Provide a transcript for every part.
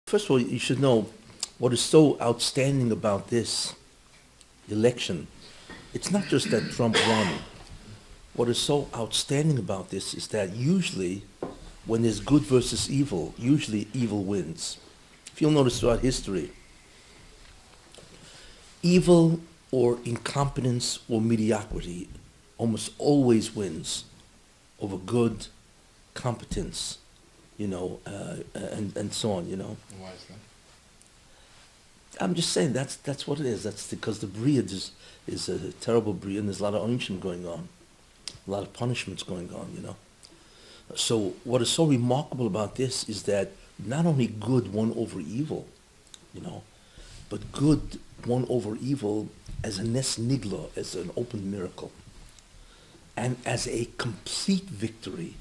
First of all, you should know what is so outstanding about this election. It's not just that Trump won. What is so outstanding about this is that usually when there's good versus evil, usually evil wins. If you'll notice throughout history, evil or incompetence or mediocrity almost always wins over good competence, and so on, Why is that? I'm just saying that's what it is. That's because the bria is a terrible bria, and there's a lot of onshim going on, a lot of punishments going on, So what is so remarkable about this is that not only good won over evil, but good won over evil as a nes nigla, as an open miracle, and as a complete victory,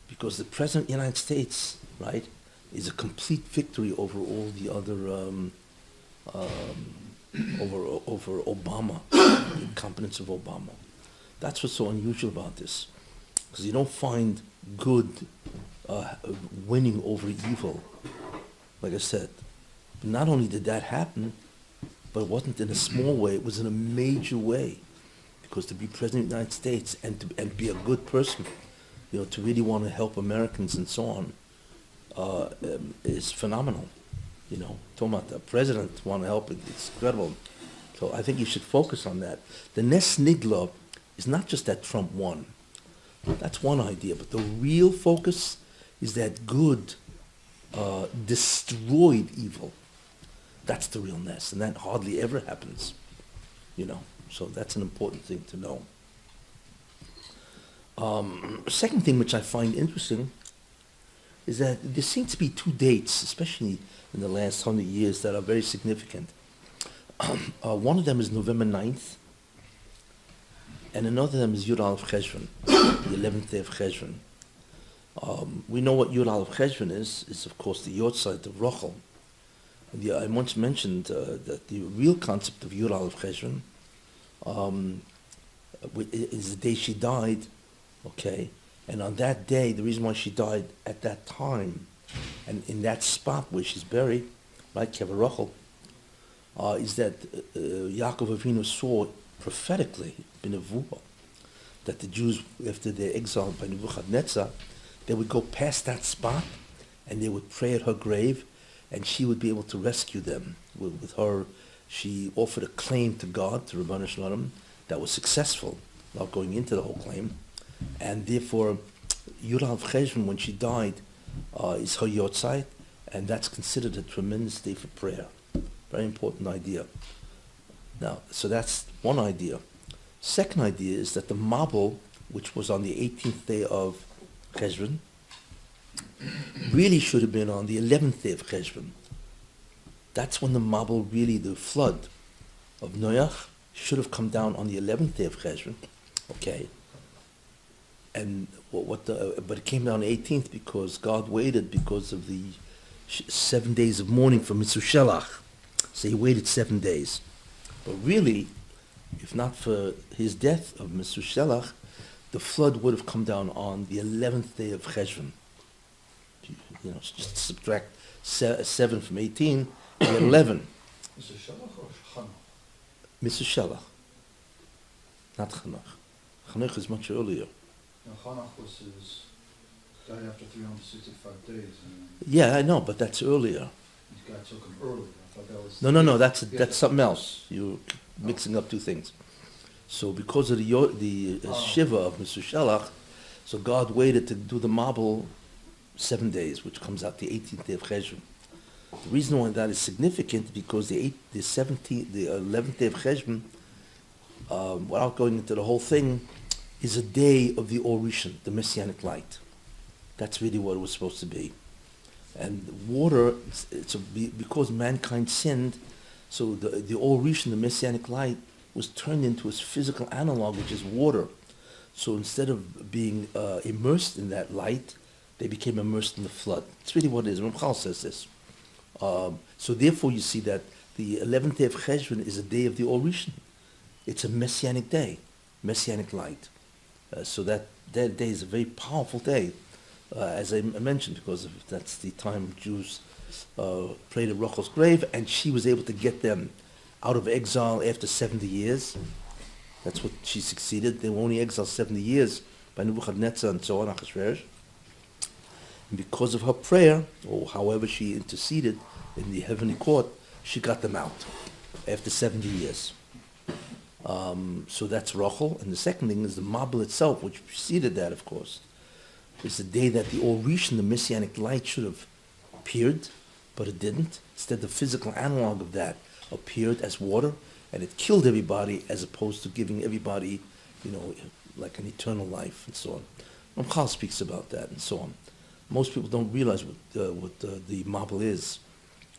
because the President of the United States, right, is a complete victory over all the other, over Obama, the incompetence of Obama. That's what's so unusual about this, because you don't find good winning over evil, like I said. But not only did that happen, but it wasn't in a small way, it was in a major way. Because to be President of the United States and be a good person, to really want to help Americans and so on, is phenomenal. Talking about the president want to help, it's incredible. So I think you should focus on that. The Nes Nigla is not just that Trump won. That's one idea, but the real focus is that good destroyed evil. That's the real Nes, and that hardly ever happens. So that's an important thing to know. Second thing which I find interesting is that there seem to be two dates, especially in the last 100 years, that are very significant. One of them is November 9th, and another of them is Yud Aleph Cheshvan, the 11th day of Cheshvan. We know what Yud Aleph Cheshvan is of course the Yortzeit of Rochel. I once mentioned that the real concept of Yud Aleph Cheshvan is the day she died, okay? And on that day, the reason why she died at that time, and in that spot where she's buried, right, Kever Rochel, is that Yaakov Avinu saw prophetically, B'nevuah, that the Jews, after their exile by Nebuchadnezzar, they would go past that spot, and they would pray at her grave, and she would be able to rescue them. With her, she offered a claim to God, to Rabbi Shalom, that was successful, without going into the whole claim. And therefore, Yud Aleph Cheshvan, when she died, is her Yortzeit, and that's considered a tremendous day for prayer. Very important idea. Now, so that's one idea. Second idea is that the Mabul, which was on the 18th day of Cheshvan, really should have been on the 11th day of Cheshvan. That's when the Mabul, really the flood of Noach, should have come down on the 11th day of Cheshvan. Okay. And but it came down the 18th because God waited because of the 7 days of mourning for Mitzvah. So he waited 7 days. But really, if not for his death of Mitzvah, the flood would have come down on the 11th day of Cheshvan. Just subtract 7 from 18, you get 11. Mitzvah or Chanukah? Mitzvah, not Chanukah. Chanukah is much earlier. No, Chanukah was died after 365 days. Yeah, I know, but that's earlier. God took him earlier. I thought that was... No, that's something else. You're mixing up two things. So because of the Shiva of Mitzvah, so God waited to do the Mabul 7 days, which comes out the 18th day of Cheshvan. The reason why that is significant because the 11th day of Cheshvan, without going into the whole thing, is a day of the Or Rishon, the Messianic light. That's really what it was supposed to be. And water, because mankind sinned, so the Or Rishon, the Messianic light, was turned into its physical analog, which is water. So instead of being immersed in that light, they became immersed in the flood. It's really what it is. Ramchal says this. So therefore you see that the 11th day of Cheshvan is a day of the Or Rishon. It's a Messianic day, Messianic light. So that day is a very powerful day. as I mentioned, because that's the time Jews prayed at Rachel's grave, and she was able to get them out of exile after 70 years. That's what she succeeded. They were only exiled 70 years by Nebuchadnezzar and so on, Achashverosh. And because of her prayer, or however she interceded in the heavenly court, she got them out after 70 years. So that's Rachel. And the second thing is the Mabel itself, which preceded that, of course. It's the day that the Orishan, the Messianic light, should have appeared, but it didn't. Instead, the physical analog of that appeared as water, and it killed everybody as opposed to giving everybody, like an eternal life and so on. Ramchal speaks about that and so on. Most people don't realize what the Mabel is.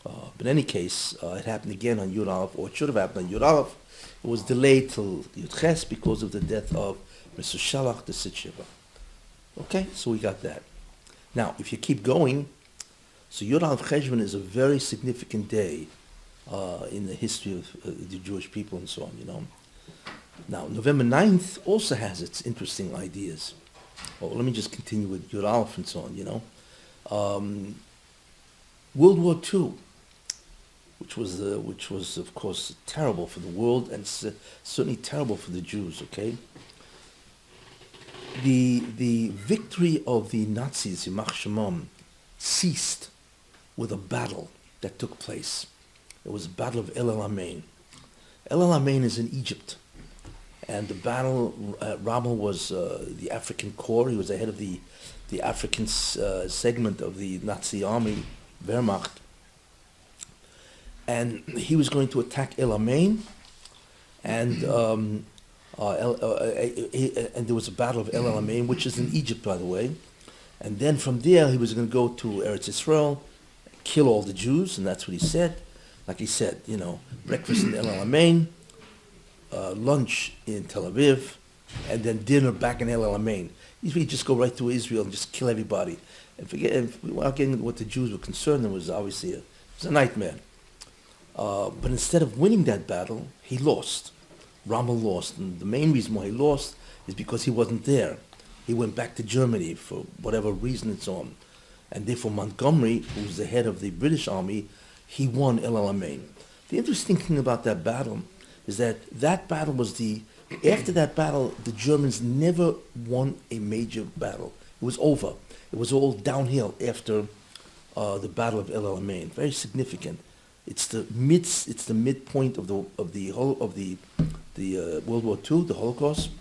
But in any case, it happened again on Yud Aleph, or it should have happened on Yud Aleph. It was delayed till Yud Ches because of the death of Mr. Shalach, the Sitchiva. Okay, so we got that. Now, if you keep going, so Yud Aleph Cheshvan is a very significant day in the history of the Jewish people and so on, Now, November 9th also has its interesting ideas. Well, let me just continue with Yud Aleph and so on, World War II, which was of course terrible for the world and certainly terrible for the Jews. Okay, the victory of the Nazis, Yimach Shemam, ceased with a battle that took place. It was the Battle of El Alamein. El Alamein is in Egypt, and the battle. Rommel was the African corps. He was the head of the African segment of the Nazi army, Wehrmacht. And he was going to attack El Alamein, and there was a battle of El Alamein, which is in Egypt, by the way. And then from there, he was going to go to Eretz Yisrael, kill all the Jews, and that's what he said. Like he said, breakfast in El Alamein, lunch in Tel Aviv, and then dinner back in El Alamein. He'd just go right through Israel and just kill everybody. And without getting into what the Jews were concerned, it was obviously it was a nightmare. But instead of winning that battle, he lost. Rommel lost. And the main reason why he lost is because he wasn't there. He went back to Germany for whatever reason and so on. And therefore Montgomery, who was the head of the British army, he won El Alamein. The interesting thing about that battle is that battle was after that battle, the Germans never won a major battle. It was over. It was all downhill after the Battle of El Alamein. Very significant. It's the midpoint of the World War II, the Holocaust.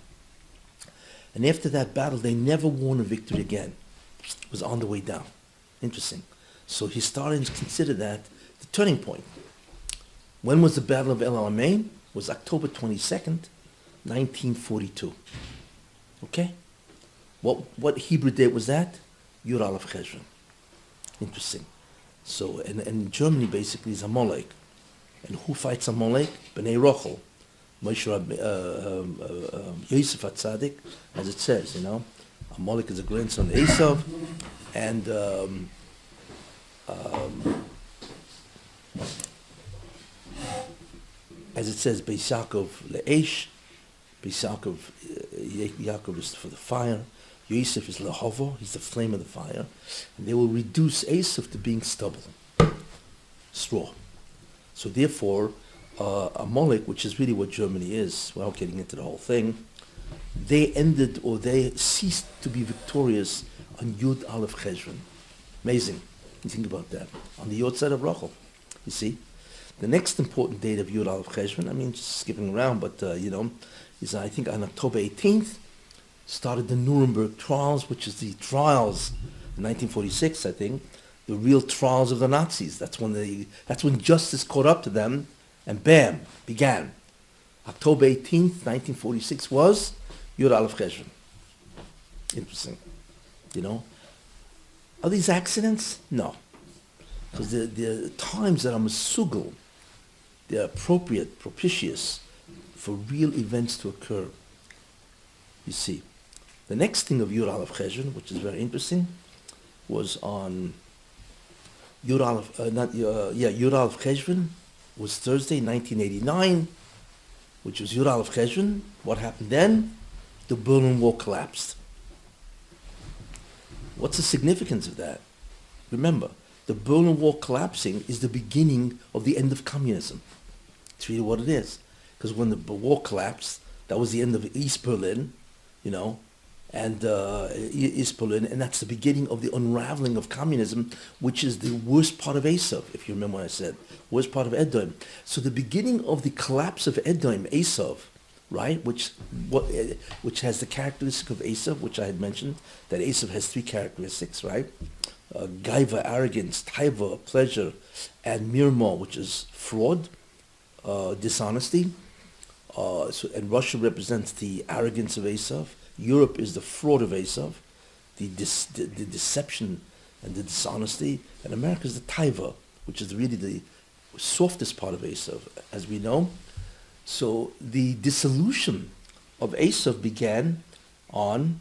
And after that battle, they never won a victory again. It was on the way down. Interesting. So historians consider that the turning point. When was the Battle of El Alamein? It was October 22nd, 1942. Okay? What Hebrew date was that? Yud Aleph Cheshvan. Interesting. So, and Germany basically is Amalek. And who fights Amalek? Bnei Rochel. Moshe Yosef HaTzadik, as it says, Amalek is a grandson of Esav, and as it says, Beis Yaakov le'esh, Beis Yaakov is for the fire, Yosef is le'hovo, he's the flame of the fire, and they will reduce Esav to being stubble, straw. So therefore, Amalek, which is really what Germany is, without getting into the whole thing, they ceased to be victorious on Yud Aleph Cheshvan. Amazing. You think about that. On the Yod side of Rachel. You see? The next important date of Yud Aleph Cheshvan, just skipping around, but, is I think on October 18th, started the Nuremberg trials, which is the trials in 1946, I think, the real trials of the Nazis. That's when justice caught up to them, and bam, began. October 18th, 1946 was Yud Aleph Cheshvan. Interesting. Are these accidents? No. Because they're times that are mesugel, they're appropriate, propitious for real events to occur. You see. The next thing of Yud Aleph Cheshvan, which is very interesting, was on Yud Aleph Cheshvan, was Thursday, 1989, which was Yud Aleph Cheshvan. What happened then? The Berlin Wall collapsed. What's the significance of that? Remember, the Berlin Wall collapsing is the beginning of the end of communism. It's really what it is. Because when the wall collapsed, that was the end of East Berlin, and East Berlin, and that's the beginning of the unraveling of communism, which is the worst part of Esav, if you remember what I said, worst part of Edom. So the beginning of the collapse of Edom, Esav, right, which has the characteristic of Esav, which I had mentioned, that Esav has three characteristics, right? Gaiva, arrogance, taiva, pleasure, and mirma, which is fraud, dishonesty. And Russia represents the arrogance of Esav. Europe is the fraud of Esav, the deception and the dishonesty. And America is the taiva, which is really the softest part of Esav, as we know. So the dissolution of Esav began on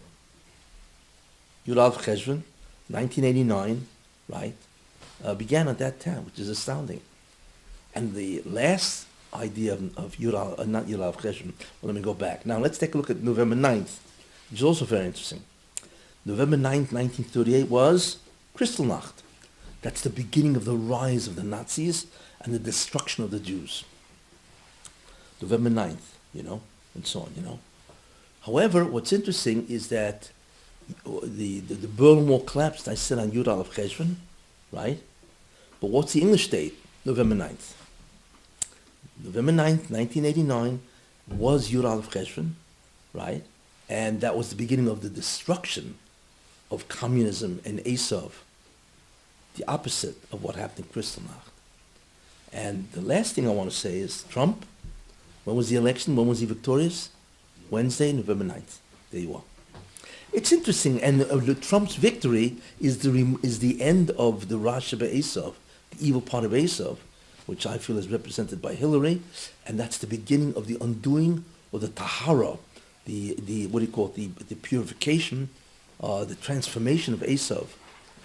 Yulav Cheshvan, 1989, right? Began at that time, which is astounding. And the last idea of Yulav, not Yulav Cheshvan, well, let me go back. Now let's take a look at November 9th, which is also very interesting. November 9th, 1938 was Kristallnacht. That's the beginning of the rise of the Nazis and the destruction of the Jews. November 9th, and so on, However, what's interesting is that the Berlin Wall collapsed, I said, on Yud Aleph Cheshvan, right? But what's the English date? November 9th. November 9th, 1989 was Yud Aleph Cheshvan, right? And that was the beginning of the destruction of communism and Esav, the opposite of what happened in Kristallnacht. And the last thing I want to say is Trump. When was the election? When was he victorious? Wednesday, November 9th. There you are. It's interesting, and Trump's victory is the end of the Rasha Esav, the evil part of Esav, which I feel is represented by Hillary, and that's the beginning of the undoing of the Tahara, the purification, the transformation of Esav.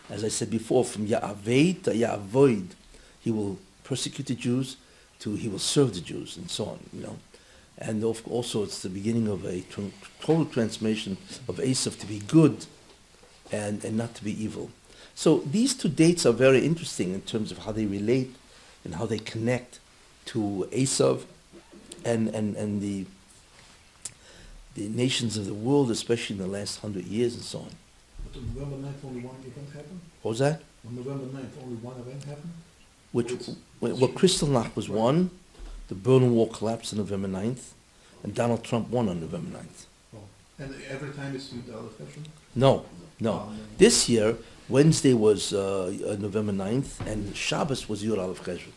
As I said before, from Ya'aved to Ya'avoid, he will persecute the Jews, he will serve the Jews, and so on, And also it's the beginning of a total transformation of Esav to be good and not to be evil. So these two dates are very interesting in terms of how they relate and how they connect to Esav and the nations of the world, especially in the last 100 years and so on. But on November 9th only one event happened? What was that? On November 9th only one event happened? Kristallnacht was one, the Berlin Wall collapsed on November 9th, and Donald Trump won on November 9th. Oh. And every time it's Yud Aleph Cheshvan? No. This year, Wednesday was November 9th, and Shabbos was Yud Aleph Cheshvan.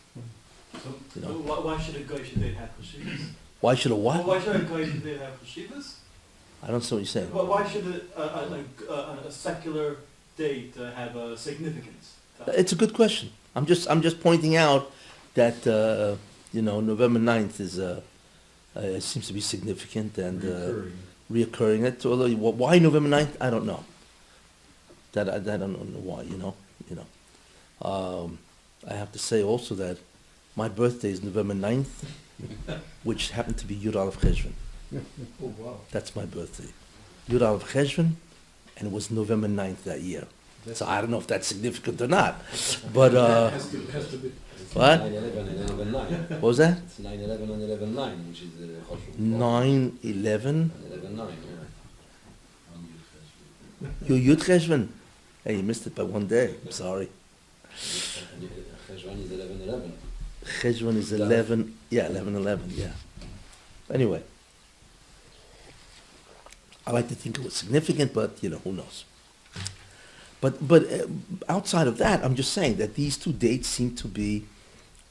So why should a Goyish date have Chashivas? Why should a what? Why should a Goyish date have Chashivas? I don't know what you're saying. Why should a secular date have a significance? It's a good question. I'm just pointing out that November 9th is seems to be significant and reoccurring. Although why November 9th, I don't know. I don't know why. I have to say also that my birthday is November 9th, which happened to be Yud Aleph Cheshvan. Oh, wow. That's my birthday. Yud Aleph Cheshvan, and it was November 9th that year. So I don't know if that's significant or not. But, has to be. what? 9/11 and 11/9. What was that? It's 9/11 and 11/9, which is the 9/11. 11/9, yeah. Yud Cheshvan. Hey, you missed it by one day. I'm sorry. Cheshvan is 11/11. Cheshvan is 11. Yeah, 11/11. Yeah. Anyway, I like to think it was significant, but who knows? But outside of that, I'm just saying that these two dates seem to be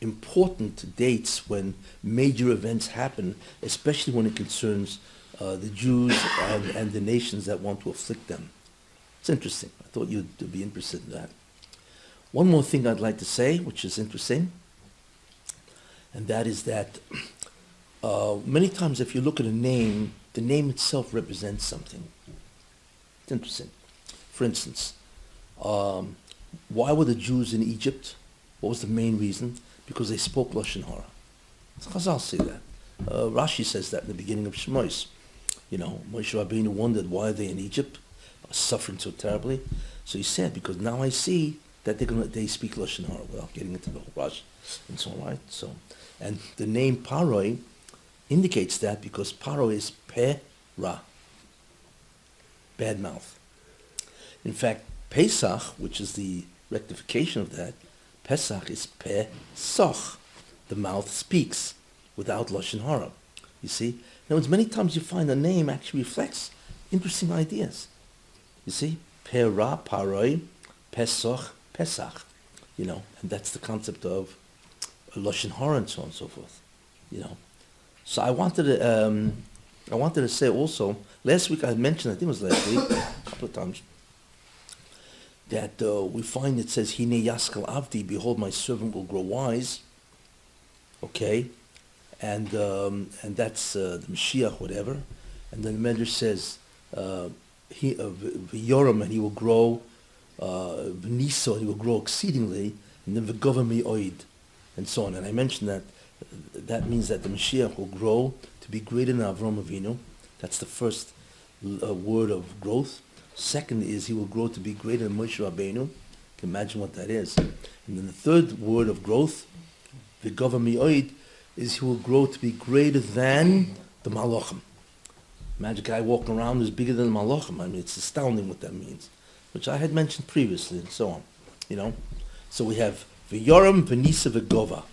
important dates when major events happen, especially when it concerns the Jews and the nations that want to afflict them. It's interesting. I thought you'd be interested in that. One more thing I'd like to say, which is interesting, and that is that many times if you look at a name, the name itself represents something. It's interesting. For instance, why were the Jews in Egypt? What was the main reason? Because they spoke Lashon Hara. Chazal say that. Rashi says that in the beginning of Shemos. Moshe Rabbeinu wondered why are they in Egypt, suffering so terribly. So he said, because now I see that they speak Lashon Hara, without getting into the whole rush and so on, right? So, and the name Paroi indicates that because Paro is Pe-Ra, bad mouth. In fact, Pesach, which is the rectification of that, Pesach is Pesach. The mouth speaks without Lashon Hara. You see? In other words, many times you find a name actually reflects interesting ideas. You see? Pe-Ra, Paroi, Pesach, Pesach. You know, and that's the concept of Lashon Hara and so on and so forth. You know. So I wanted to say also, last week I had mentioned, I think it was last week, a couple of times, that we find it says, Hine Yaskal Avdi, behold my servant will grow wise. Okay? And that's the Mashiach, whatever. And then the Mendel says, V'yoram, and he will grow, V'niso, and he will grow exceedingly, and then V'govami oid, and so on. And I mentioned that means that the Mashiach will grow to be greater than Avram Avinu. That's the first word of growth. Second is he will grow to be greater than Moshe Rabbeinu. You can imagine what that is. And then the third word of growth, V'govami oid, is he will grow to be greater than the Malachim. Imagine a guy walking around who's bigger than the Malachim. I mean, it's astounding what that means, which I had mentioned previously, and so on. You know, so we have V'yoram, V'nisa, V'gova.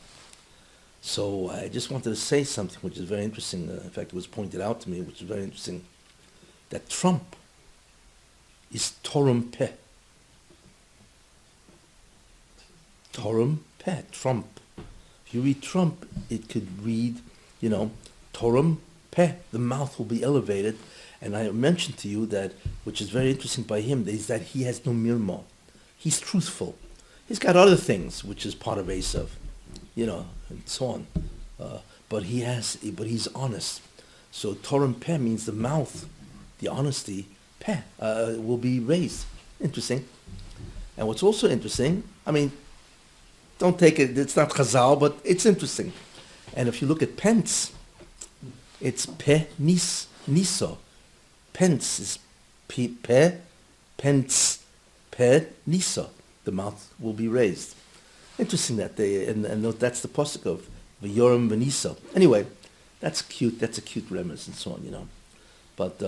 So I just wanted to say something which is very interesting. In fact, it was pointed out to me, which is very interesting, that Trump is Torum Peh. Torum Peh, Trump. If you read Trump, it could read, you know, Torum Peh, the mouth will be elevated. And I mentioned to you that, which is very interesting by him, is that he has no mirma. He's truthful. He's got other things, which is part of Esav, you know, and so on. But he's honest. So Torum Peh means the mouth, the honesty, Peh, will be raised. Interesting. And what's also interesting, I mean, don't take it, it's not Chazal, but it's interesting. And if you look at Pence, it's Peh Niso. Pence is Peh, Pence, Peh Niso. The mouth will be raised. Interesting that and that's the pasuk of V'yoram V'niso. Anyway, that's cute. That's a cute reminiscence and so on, you know. But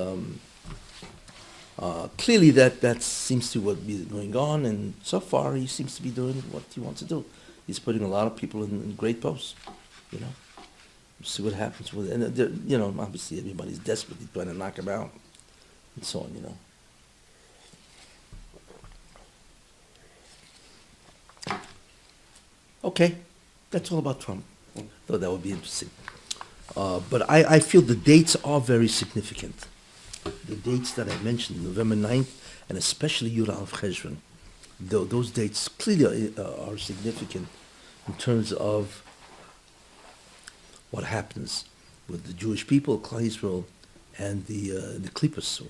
clearly that seems to be going on, and so far he seems to be doing what he wants to do. He's putting a lot of people in great posts, you know. We'll see what happens with it. And, you know, obviously everybody's desperately trying to knock him out and so on, you know. Okay, that's all about Trump. Thought that would be interesting. But I feel the dates are very significant. The dates that I mentioned, November 9th, and especially Yud Aleph Cheshvan, those dates clearly are significant in terms of what happens with the Jewish people, Klal Yisrael, and the Klippos, or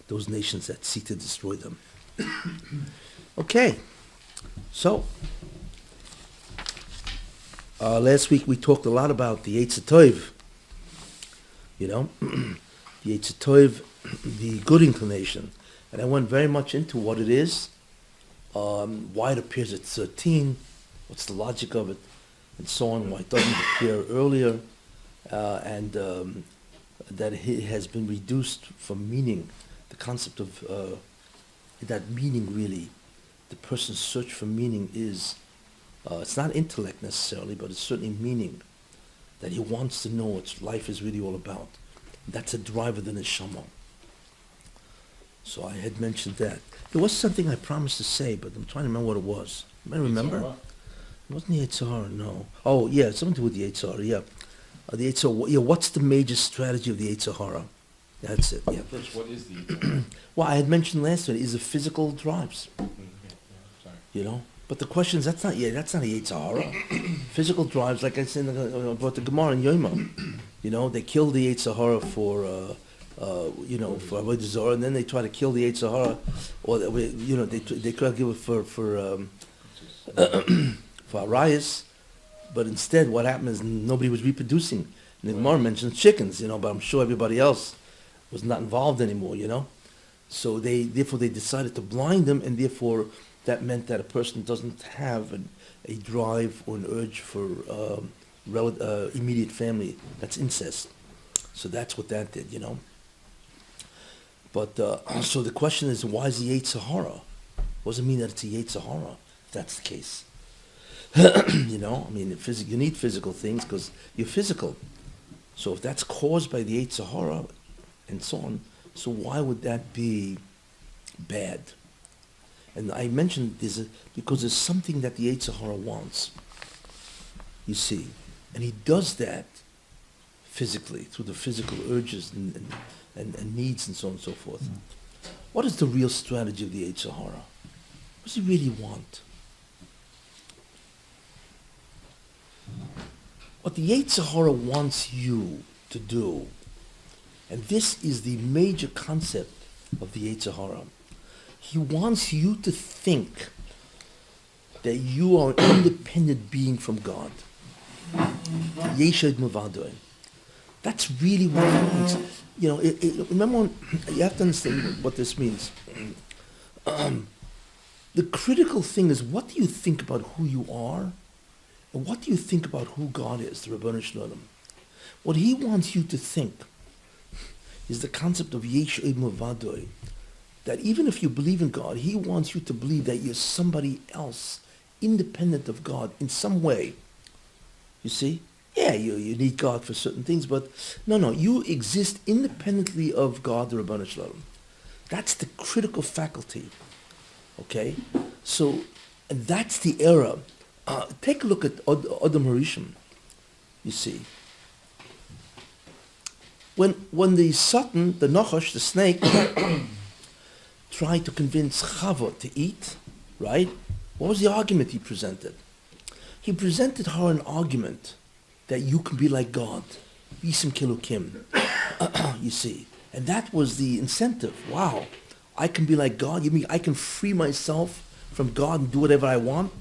those nations that seek to destroy them. Okay, so last week we talked a lot about the Eitz Tov, you know, the Eitz Tov, the good inclination, and I went very much into what it is, why it appears at 13, what's the logic of it, and so on, why it doesn't appear earlier, and that it has been reduced from meaning, the concept of that meaning really, the person's search for meaning is, it's not intellect necessarily, but it's certainly meaning, that he wants to know what life is really all about. That's a driver than his neshama. So I had mentioned that. There was something I promised to say, but I'm trying to remember what it was. You might remember? It wasn't the Yetzer Hara, no. Oh, yeah, something to do with the Yetzer Hara, yeah. The Yetzer Hara, yeah, what's the major strategy of the Yetzer Hara? That's it, yeah. First, what is the Yetzer Hara? Well, I had mentioned last week, is the physical drives, Sorry. you know? But the question is, that's not a Yetzer Hara. Physical drives, like I said about the Gemara in Yoma, you know, they kill the Yetzer Hara for, you know, for Avodah Zarah, and then they try to kill the Yetzer Hara, or you know, they try to give it for Arayas, but instead what happened is nobody was reproducing. And the Gemara mentions chickens, you know, but I'm sure everybody else was not involved anymore, you know. So therefore they decided to blind him, and therefore that meant that a person doesn't have a drive or an urge for immediate family. That's incest. So that's what that did, But so the question is, why is the Yetzer Hara? What does it mean that it's a Yetzer Hara, if that's the case? I mean, you need physical things because you're physical. So if that's caused by the Yetzer Hara and so on, so why would that be bad? And I mentioned this because there's something that the Yetzer Hara wants, you see. And he does that physically, through the physical urges and needs and so on and so forth. What is the real strategy of the Yetzer Hara? What does he really want? What the Yetzer Hara wants you to do, and this is the major concept of the Yetzer Hara, he wants you to think that you are an independent being from God. Yeshod Mavadoi. That's really what he wants. Remember, you have to understand what this means. The critical thing is, what do you think about who you are? And what do you think about who God is, the Rabbanu Shalom? What he wants you to think is the concept of Yeshod Mavadoi. That even if you believe in God, he wants you to believe that you're somebody else, independent of God in some way. You see? Yeah, you need God for certain things, but no, you exist independently of God, the Rabbanu Shalom. That's the critical faculty. Okay? So, and that's the error. Take a look at Adam Harishon. You see? When the Satan, the Nachash, the snake, tried to convince Chava to eat, right? What was the argument he presented? He presented her an argument that you can be like God. Yisim Kilukim. You see. And that was the incentive. Wow. I can be like God. You mean I can free myself from God and do whatever I want?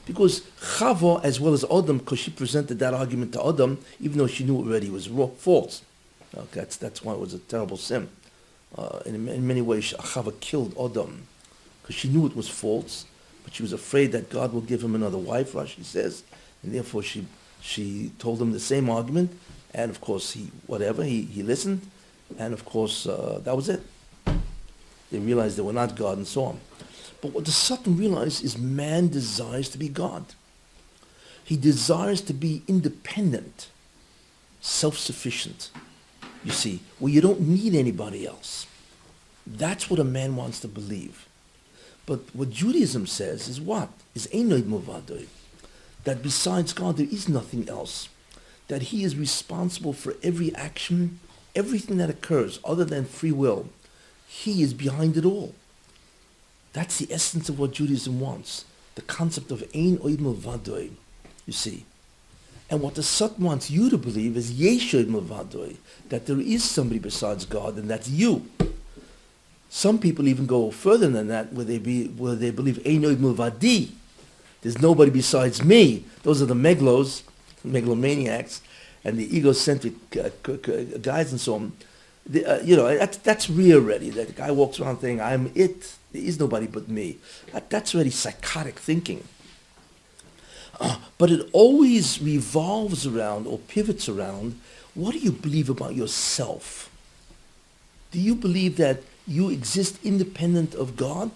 Because Chava, as well as Adam, because she presented that argument to Adam, even though she knew already it was false. Okay, that's why it was a terrible sin. In many ways, Chava killed Adam because she knew it was false, but she was afraid that God will give him another wife, Rashi says, and therefore she told him the same argument, and of course he listened, and of course that was it. They realized they were not God and so on. But what the Satan realized is man desires to be God. He desires to be independent, self-sufficient. You see, where you don't need anybody else. That's what a man wants to believe. But what Judaism says is what? Is Einoid Movadoi. That besides God there is nothing else. That he is responsible for every action, everything that occurs other than free will. He is behind it all. That's the essence of what Judaism wants. The concept of Ein Oid Movadoi. You see. And what the Satan wants you to believe is Yeshod Mavadoi, that there is somebody besides God, and that's you. Some people even go further than that, where they believe Einod Mavadi. There's nobody besides me. Those are the megalomaniacs, and the egocentric guys and so on. That's real already. That the guy walks around saying, "I'm it. There is nobody but me." That's already psychotic thinking. But it always revolves around or pivots around, what do you believe about yourself? Do you believe that you exist independent of God?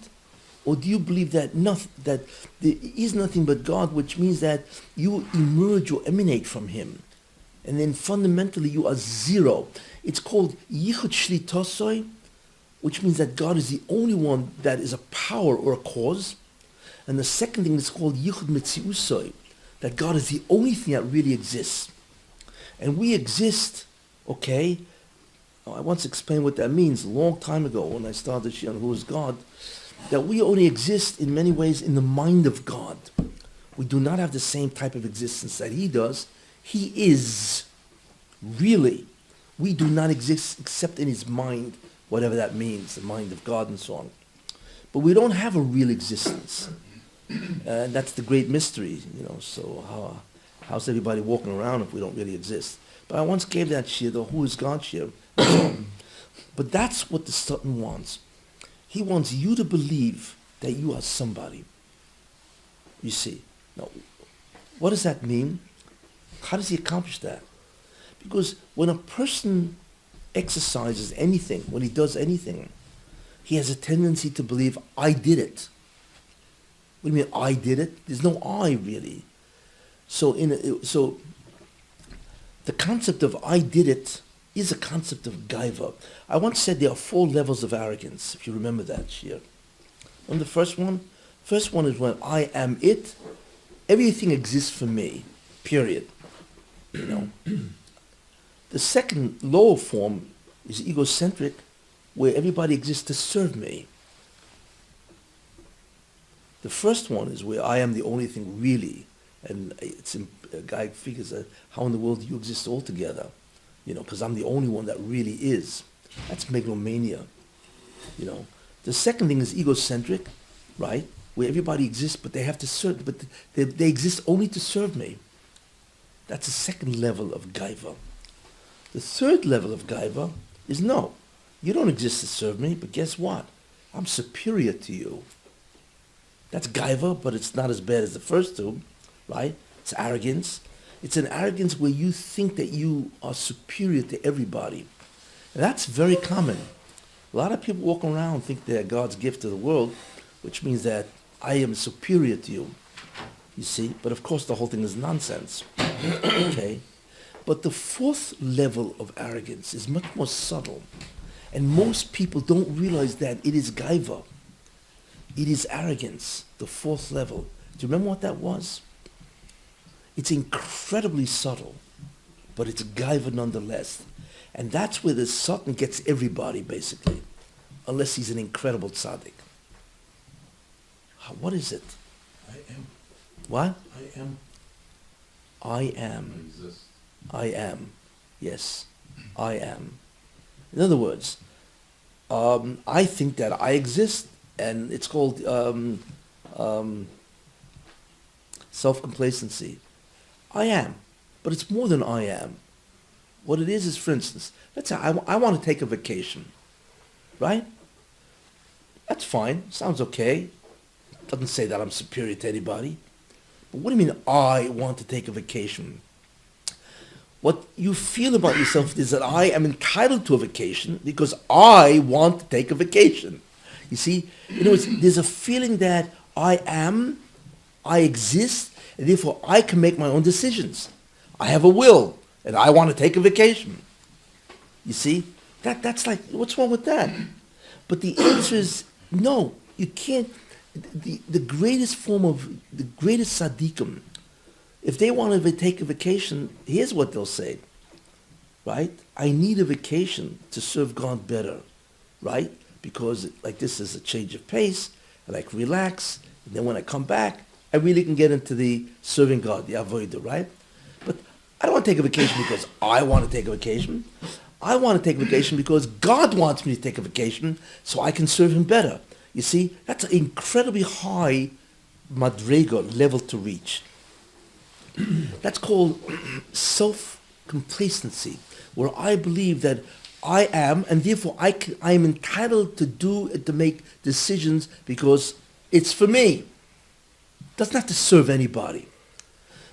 Or do you believe that there is nothing but God, which means that you emerge or emanate from him? And then fundamentally you are zero. It's called Yichud Shlitosoi, which means that God is the only one that is a power or a cause. And the second thing is called Yichud Metziusoi, that God is the only thing that really exists. And we exist, okay? I once explained what that means a long time ago when I started Shion, who is God, that we only exist in many ways in the mind of God. We do not have the same type of existence that he does. He is, really. We do not exist except in his mind, whatever that means, the mind of God and so on. But we don't have a real existence. And that's the great mystery, so how's everybody walking around if we don't really exist? But I once gave that shir, the Who is God shir. But that's what the Satan wants. He wants you to believe that you are somebody. You see. Now, what does that mean? How does he accomplish that? Because when a person exercises anything, when he does anything, he has a tendency to believe, I did it. What do you mean, I did it? There's no I, really. So the concept of I did it is a concept of gaiva. I once said there are 4 levels of arrogance, if you remember that, Shir. And the first one? First one is when I am it, everything exists for me, period. You know. The second, lower form, is egocentric, where everybody exists to serve me. The first one is where I am the only thing really, and a guy figures how in the world do you exist altogether, you know, because I'm the only one that really is. That's megalomania, you know. The second thing is egocentric, right, where everybody exists, but they have to serve, but they exist only to serve me. That's the second level of gaiva. The third level of gaiva is no, you don't exist to serve me, but guess what? I'm superior to you. That's gaiva, but it's not as bad as the first two, right? It's arrogance. It's an arrogance where you think that you are superior to everybody. And that's very common. A lot of people walk around and think they're God's gift to the world, which means that I am superior to you. You see? But of course the whole thing is nonsense. Okay? But the fourth level of arrogance is much more subtle. And most people don't realize that it is gaiva. It is arrogance, the fourth level. Do you remember what that was? It's incredibly subtle, but it's gaiva nonetheless. And that's where the Satan gets everybody, basically, unless he's an incredible tzaddik. What is it? I am. What? I am. I am. Exist. I am. Yes, I am. In other words, I think that I exist, and it's called self-complacency. I am, but it's more than I am. What it is, for instance, let's say I want to take a vacation, right? That's fine, sounds okay. Doesn't say that I'm superior to anybody. But what do you mean I want to take a vacation? What you feel about yourself is that I am entitled to a vacation because I want to take a vacation. You see, in other words, there's a feeling that I am, I exist, and therefore I can make my own decisions. I have a will, and I want to take a vacation. You see, that's like, what's wrong with that? But the answer is no, you can't. The greatest form of, the greatest tzaddikim, if they want to take a vacation, here's what they'll say, right? I need a vacation to serve God better, right? Because like this is a change of pace, I like relax, and then when I come back, I really can get into the serving God, the avodah, right? But I don't want to take a vacation because I want to take a vacation. I want to take a vacation because God wants me to take a vacation so I can serve Him better. You see, that's an incredibly high madrega level to reach. That's called self-complacency, where I believe that I am, and therefore I am entitled to make decisions because it's for me. It doesn't have to serve anybody.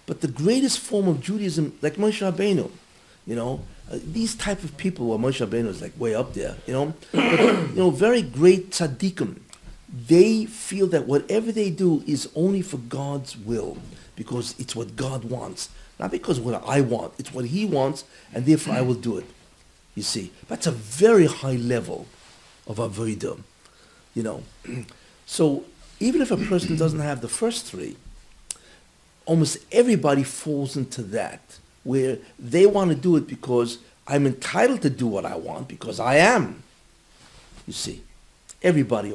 But the greatest form of Judaism, like Moshe Rabbeinu, you know, these type of people, well, Moshe Rabbeinu is like way up there, you know, but, you know, very great tzaddikim, they feel that whatever they do is only for God's will, because it's what God wants. Not because what I want, it's what He wants, and therefore I will do it. You see, that's a very high level of avodah, you know. So even if a person doesn't have the first three, almost everybody falls into that, where they want to do it because I'm entitled to do what I want because I am. You see,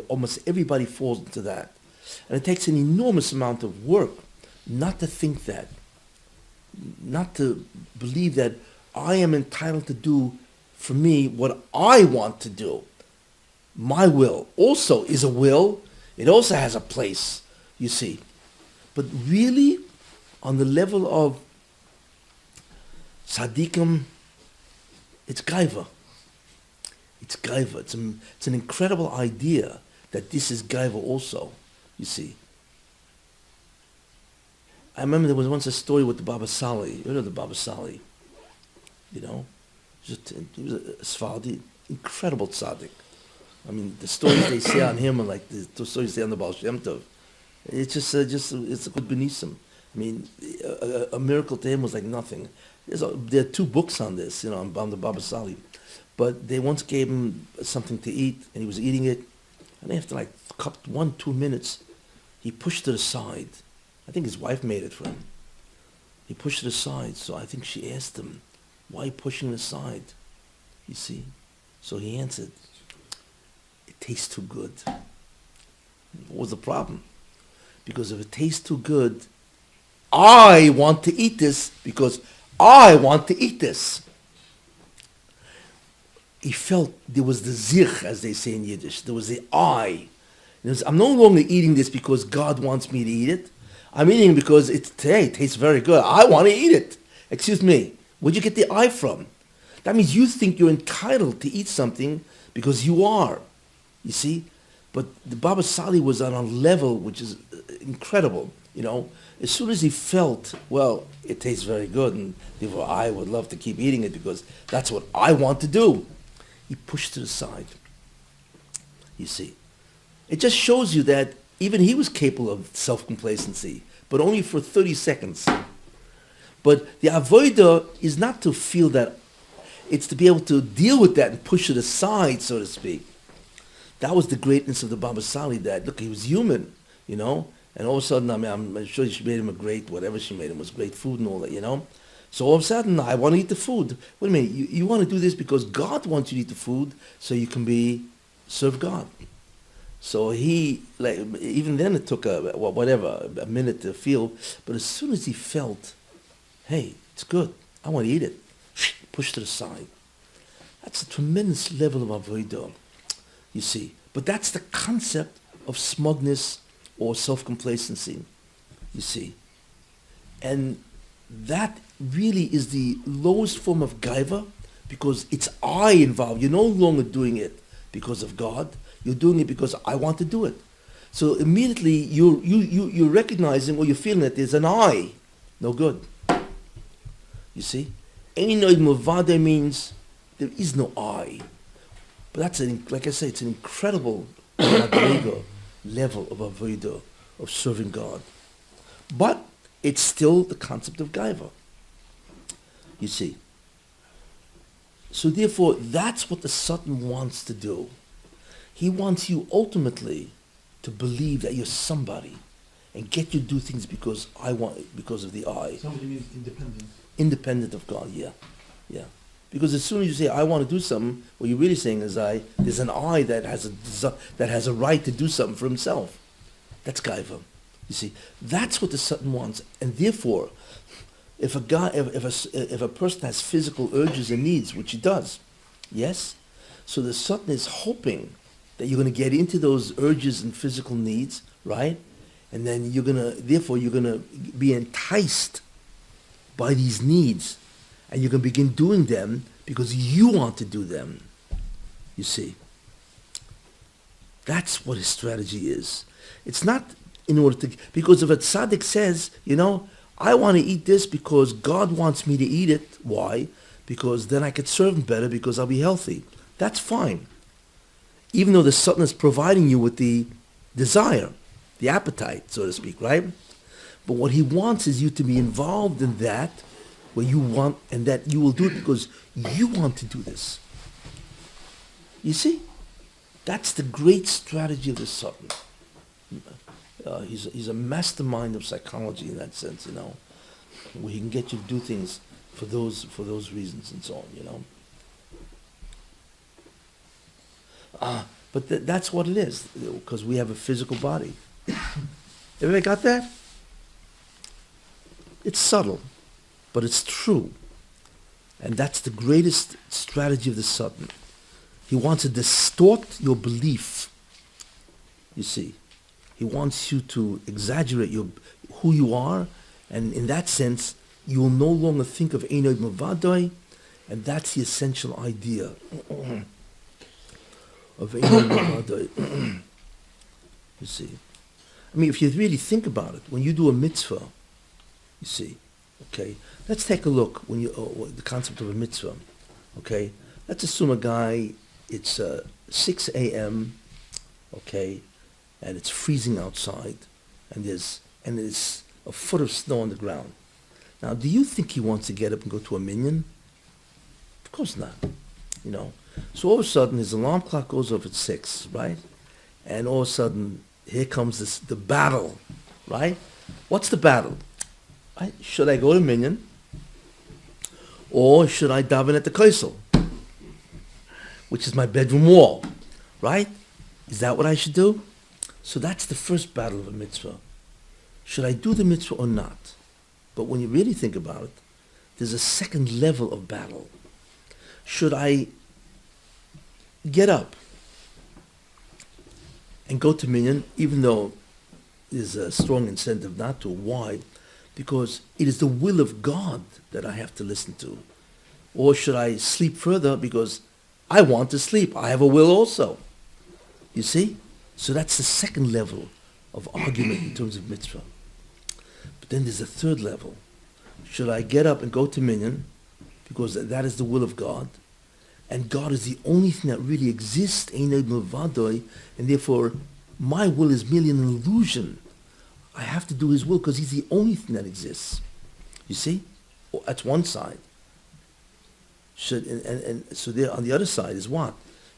almost everybody falls into that. And it takes an enormous amount of work not to think that, not to believe that I am entitled to do for me what I want to do. My will also is a will. It also has a place, you see. But really, on the level of tzaddikim, it's gaiva. It's gaiva. It's an incredible idea that this is gaiva also, you see. I remember there was once a story with the Baba Sali. You know the Baba Sali? You know? He was a Sephardi, incredible tzaddik. I mean, the stories they say on him are like the stories they say on the Baal Shem Tov. It's it's a good benism. I mean, a miracle to him was like nothing. There are 2 books on this, you know, on the Baba Sali. But they once gave him something to eat, and he was eating it, and after like 1-2 minutes, he pushed it aside. I think his wife made it for him. He pushed it aside, so I think she asked him, why are you pushing it aside? You see? So he answered, it tastes too good. What was the problem? Because if it tastes too good, I want to eat this because I want to eat this. He felt there was the zich, as they say in Yiddish. There was the I. I'm no longer eating this because God wants me to eat it. I'm eating it because it tastes very good. I want to eat it. Excuse me. Where'd you get the I from? That means you think you're entitled to eat something because you are. You see? But the Baba Sali was on a level which is incredible. You know, as soon as he felt, well, it tastes very good, and therefore I would love to keep eating it because that's what I want to do, he pushed it aside. You see, it just shows you that even he was capable of self-complacency, but only for 30 seconds. But the avodah is not to feel that, it's to be able to deal with that and push it aside, so to speak. That was the greatness of the Baba Sali, that, look, he was human, you know, and all of a sudden, I mean, I'm sure she made him a great, whatever she made him was great food and all that, you know. So all of a sudden, I want to eat the food. Wait a minute, you want to do this because God wants you to eat the food so you can serve God. So he, like, even then it took a minute to feel, but as soon as he felt, hey, it's good, I want to eat it, pushed it aside. That's a tremendous level of avodah, you see. But that's the concept of smugness or self-complacency, you see. And that really is the lowest form of gaiva, because it's I involved. You're no longer doing it because of God. You're doing it because I want to do it. So immediately you're recognizing or you're feeling that there's an I. No good. You see? Einoid Muvade means there is no I. But that's, like I say, it's an incredible level of avodah, of serving God. But it's still the concept of gaiva. You see? So therefore, that's what the Satan wants to do. He wants you ultimately to believe that you're somebody and get you to do things because of the I. Somebody means independent. Independent of God, yeah. Because as soon as you say I want to do something, what you're really saying is there's an I that has a right to do something for himself. That's gaiva. You see, that's what the Satan wants, and therefore, if a person has physical urges and needs, which he does, yes, so the Satan is hoping that you're going to get into those urges and physical needs, right? And then you're going to be enticed by these needs, and you can begin doing them because you want to do them. You see, that's what his strategy is. It's not in order to, because if a tzaddik says, you know, I want to eat this because God wants me to eat it. Why? Because then I could serve him better because I'll be healthy. That's fine. Even though the Satan is providing you with the desire, the appetite, so to speak, right? But what he wants is you to be involved in that where you want, and that you will do it because you want to do this. You see? That's the great strategy of the Satan. He's a mastermind of psychology in that sense, you know, where he can get you to do things for those reasons and so on, you know. But that's what it is, because we have a physical body. Everybody got that? It's subtle, but it's true. And that's the greatest strategy of the Satan. He wants to distort your belief, you see. He wants you to exaggerate who you are, and in that sense, you will no longer think of Einoid Mavadai, and that's the essential idea of Einoid Mavadai. You see? I mean, if you really think about it, when you do a mitzvah, you see, okay, let's take a look when you the concept of a mitzvah, okay? Let's assume a guy, it's 6 a.m., okay, and it's freezing outside, and there's a foot of snow on the ground. Now, do you think he wants to get up and go to a minyan? Of course not, you know. So all of a sudden, his alarm clock goes off at 6, right? And all of a sudden, here comes the battle, right? What's the battle? Right? Should I go to minyan, or should I daven at the Kessin, which is my bedroom wall, right? Is that what I should do? So that's the first battle of a mitzvah. Should I do the mitzvah or not? But when you really think about it, there's a second level of battle. Should I get up and go to minyan, even though there's a strong incentive not to? Why? Because it is the will of God that I have to listen to. Or should I sleep further because I want to sleep? I have a will also. You see? So that's the second level of argument in terms of mitzvah. But then there's a third level. Should I get up and go to minyan because that is the will of God? And God is the only thing that really exists, and therefore my will is merely an illusion. I have to do His will because He's the only thing that exists. You see? That's one side. And so there on the other side is what?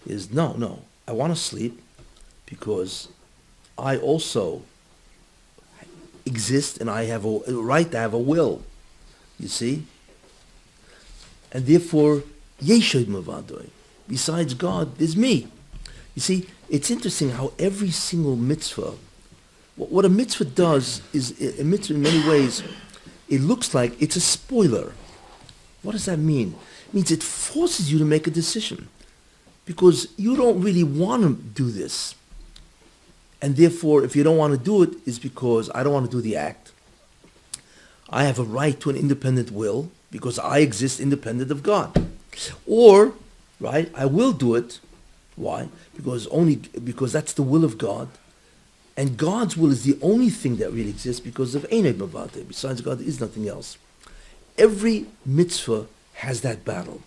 Is no, I want to sleep because I also exist and I have a right to have a will. You see? And therefore, Yeshod Mavadoi. Besides God, there's me. You see, it's interesting how every single mitzvah, what a mitzvah does is, a mitzvah in many ways, it looks like it's a spoiler. What does that mean? It means it forces you to make a decision because you don't really want to do this. And therefore, if you don't want to do it, it's because I don't want to do the act. I have a right to an independent will because I exist independent of God. Or, right, I will do it. Why? Because that's the will of God. And God's will is the only thing that really exists because of Einod Mavate. Besides God, there is nothing else. Every mitzvah has that battle.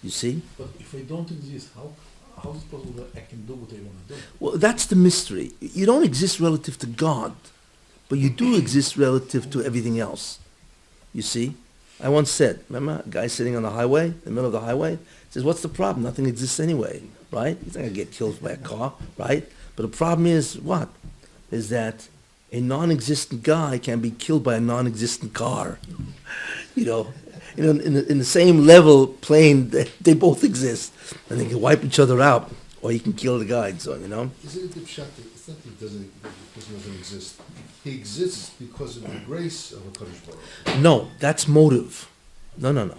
You see? But if I don't exist, how is it possible that I can do what I want to do? Well, that's the mystery. You don't exist relative to God, but you do exist relative to everything else. You see? I once said, remember, a guy sitting on the highway, in the middle of the highway, says, what's the problem? Nothing exists anyway, right? He's not going to get killed by a car, right? But the problem is what? Is that a non-existent guy can be killed by a non-existent car. You know, in the same level plane, they both exist. And they can wipe each other out, or you can kill the guy, so, you know? Isn't it the pshat that it's not that the person doesn't exist. He exists because of the grace of a Kadosh Baruch Hu. No, that's motive. No.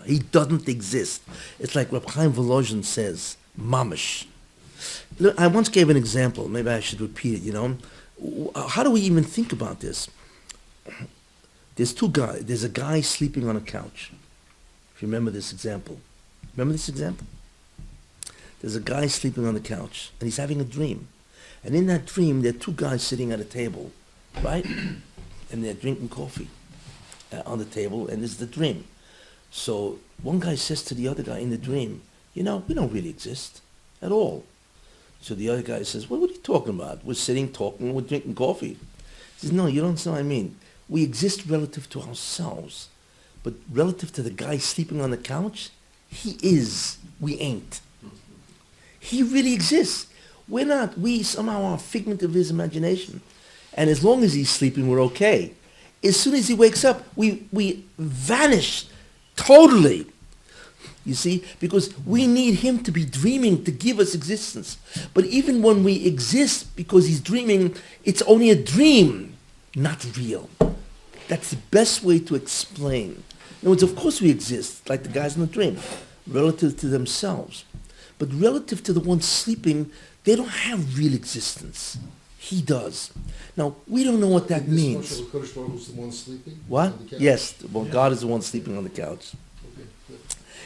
He doesn't exist. It's like Rabbi Chaim Volozhin says, mamish. Look, I once gave an example. Maybe I should repeat it, you know. How do we even think about this? There's two guys. There's a guy sleeping on a couch. If you remember this example. Remember this example? There's a guy sleeping on the couch, and he's having a dream. And in that dream, there are two guys sitting at a table, right? And they're drinking coffee on the table, and this is the dream. So one guy says to the other guy in the dream, you know, we don't really exist at all. So the other guy says, well, what are you talking about? We're sitting, talking, we're drinking coffee. He says, no, you don't understand what I mean. We exist relative to ourselves. But relative to the guy sleeping on the couch, he is, we ain't. He really exists. We're not. We somehow are a figment of his imagination. And as long as he's sleeping, we're okay. As soon as he wakes up, we vanish totally. You see? Because we need him to be dreaming to give us existence. But even when we exist because he's dreaming, it's only a dream, not real. That's the best way to explain. In other words, of course we exist, like the guys in the dream, relative to themselves. But relative to the one sleeping, they don't have real existence. He does. Now, we don't know what that means. This Kadosh Baruch Hu is the one sleeping? What? on the couch? Yes, well, God is the one sleeping on the couch. Okay, good.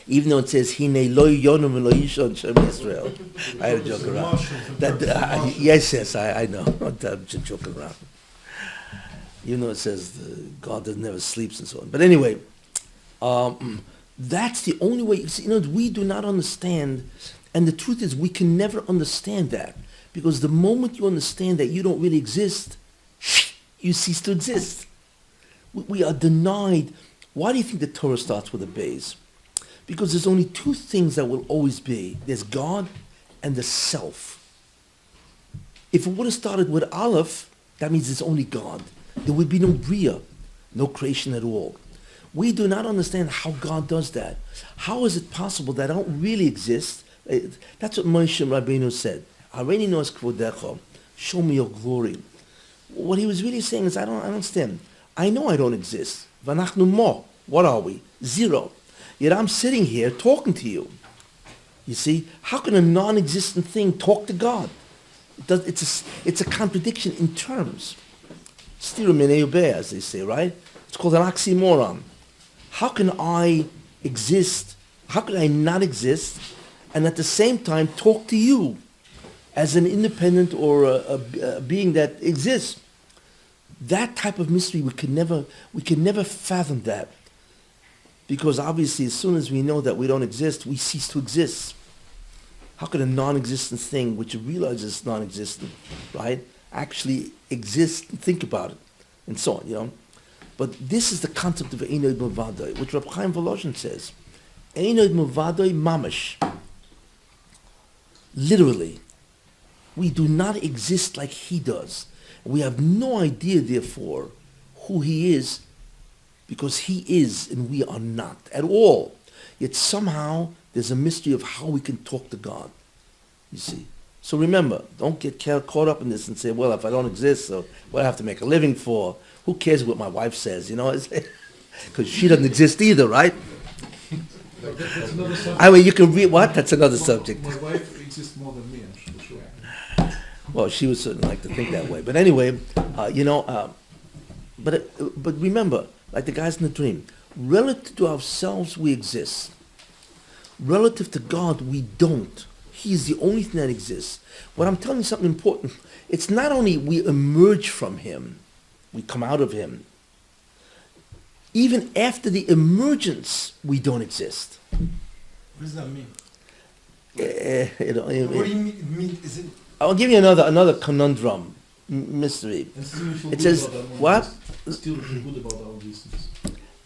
even though it says Hine lo yonam v'lo yishon Shem Yisrael. I had a joke around. Yes, I know. I'm just joking around. Even though it says God doesn't never sleeps and so on. But anyway, that's the only way. You know, we do not understand, and the truth is we can never understand that, because the moment you understand that you don't really exist, you cease to exist. We are denied. Why do you think the Torah starts with a base? Because there's only two things that will always be. There's God and the self. If it would have started with Aleph, that means it's only God. There would be no Bria, no creation at all. We do not understand how God does that. How is it possible that I don't really exist? That's what Moshe Rabbeinu said. Hareini nos kvodecha, show me your glory. What he was really saying is, I don't understand. I know I don't exist. Vanachnu mo. What are we? Zero. Yet I'm sitting here talking to you. You see, how can a non-existent thing talk to God? It's a contradiction in terms. Stira minei ubeh, as they say, right? It's called an oxymoron. How can I exist? How can I not exist and at the same time talk to you as an independent or a being that exists? That type of mystery we can never fathom that, because obviously as soon as we know that we don't exist, we cease to exist. How could a non-existent thing, which realizes it's non-existent, right, actually exist and think about it, and so on, you know? But this is the concept of Einod Mavadoi, which Rabbi Chaim Volozhin says. Einod Mavadoi mamash. Literally, we do not exist like he does. We have no idea, therefore, who he is, because he is and we are not at all. Yet somehow there's a mystery of how we can talk to God, you see. So remember, don't get caught up in this and say, well, if I don't exist, so what do I have to make a living for? Who cares what my wife says, you know? Because she doesn't exist either, right? That's another subject. I mean, you can read what? That's another subject. My wife exists more than me, I'm sure. Well, she would certainly like to think that way. But anyway, but remember, like the guys in the dream, relative to ourselves, we exist. Relative to God, we don't. He is the only thing that exists. What I'm telling you is something important. It's not only we emerge from him, we come out of him. Even after the emergence, we don't exist. What does that mean? What What do you mean? Is it? I'll give you another conundrum, mystery. And still we feel It good says, about that what? oneness. Still we feel good about our existence.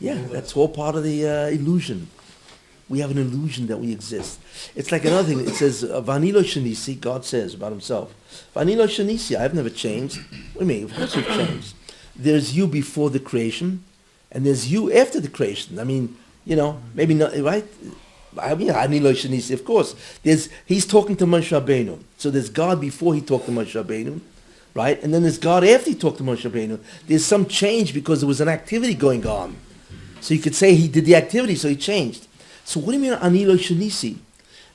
Yeah, that's all part of the illusion. We have an illusion that we exist. It's like another thing. It says, Vanilo Shanisi, God says about himself. Vanilo Shanisi, I've never changed. What do you mean? Of course you've changed. There's you before the creation, and there's you after the creation. I mean, you know, maybe not, right? I mean, Vanilo Shanisi, of course. He's talking to Moshe Rabbeinu. So there's God before he talked to Moshe Rabbeinu, right? And then there's God after he talked to Moshe Rabbeinu. There's some change because there was an activity going on. So you could say he did the activity, so he changed. So what do you mean, Anilo Shanisi?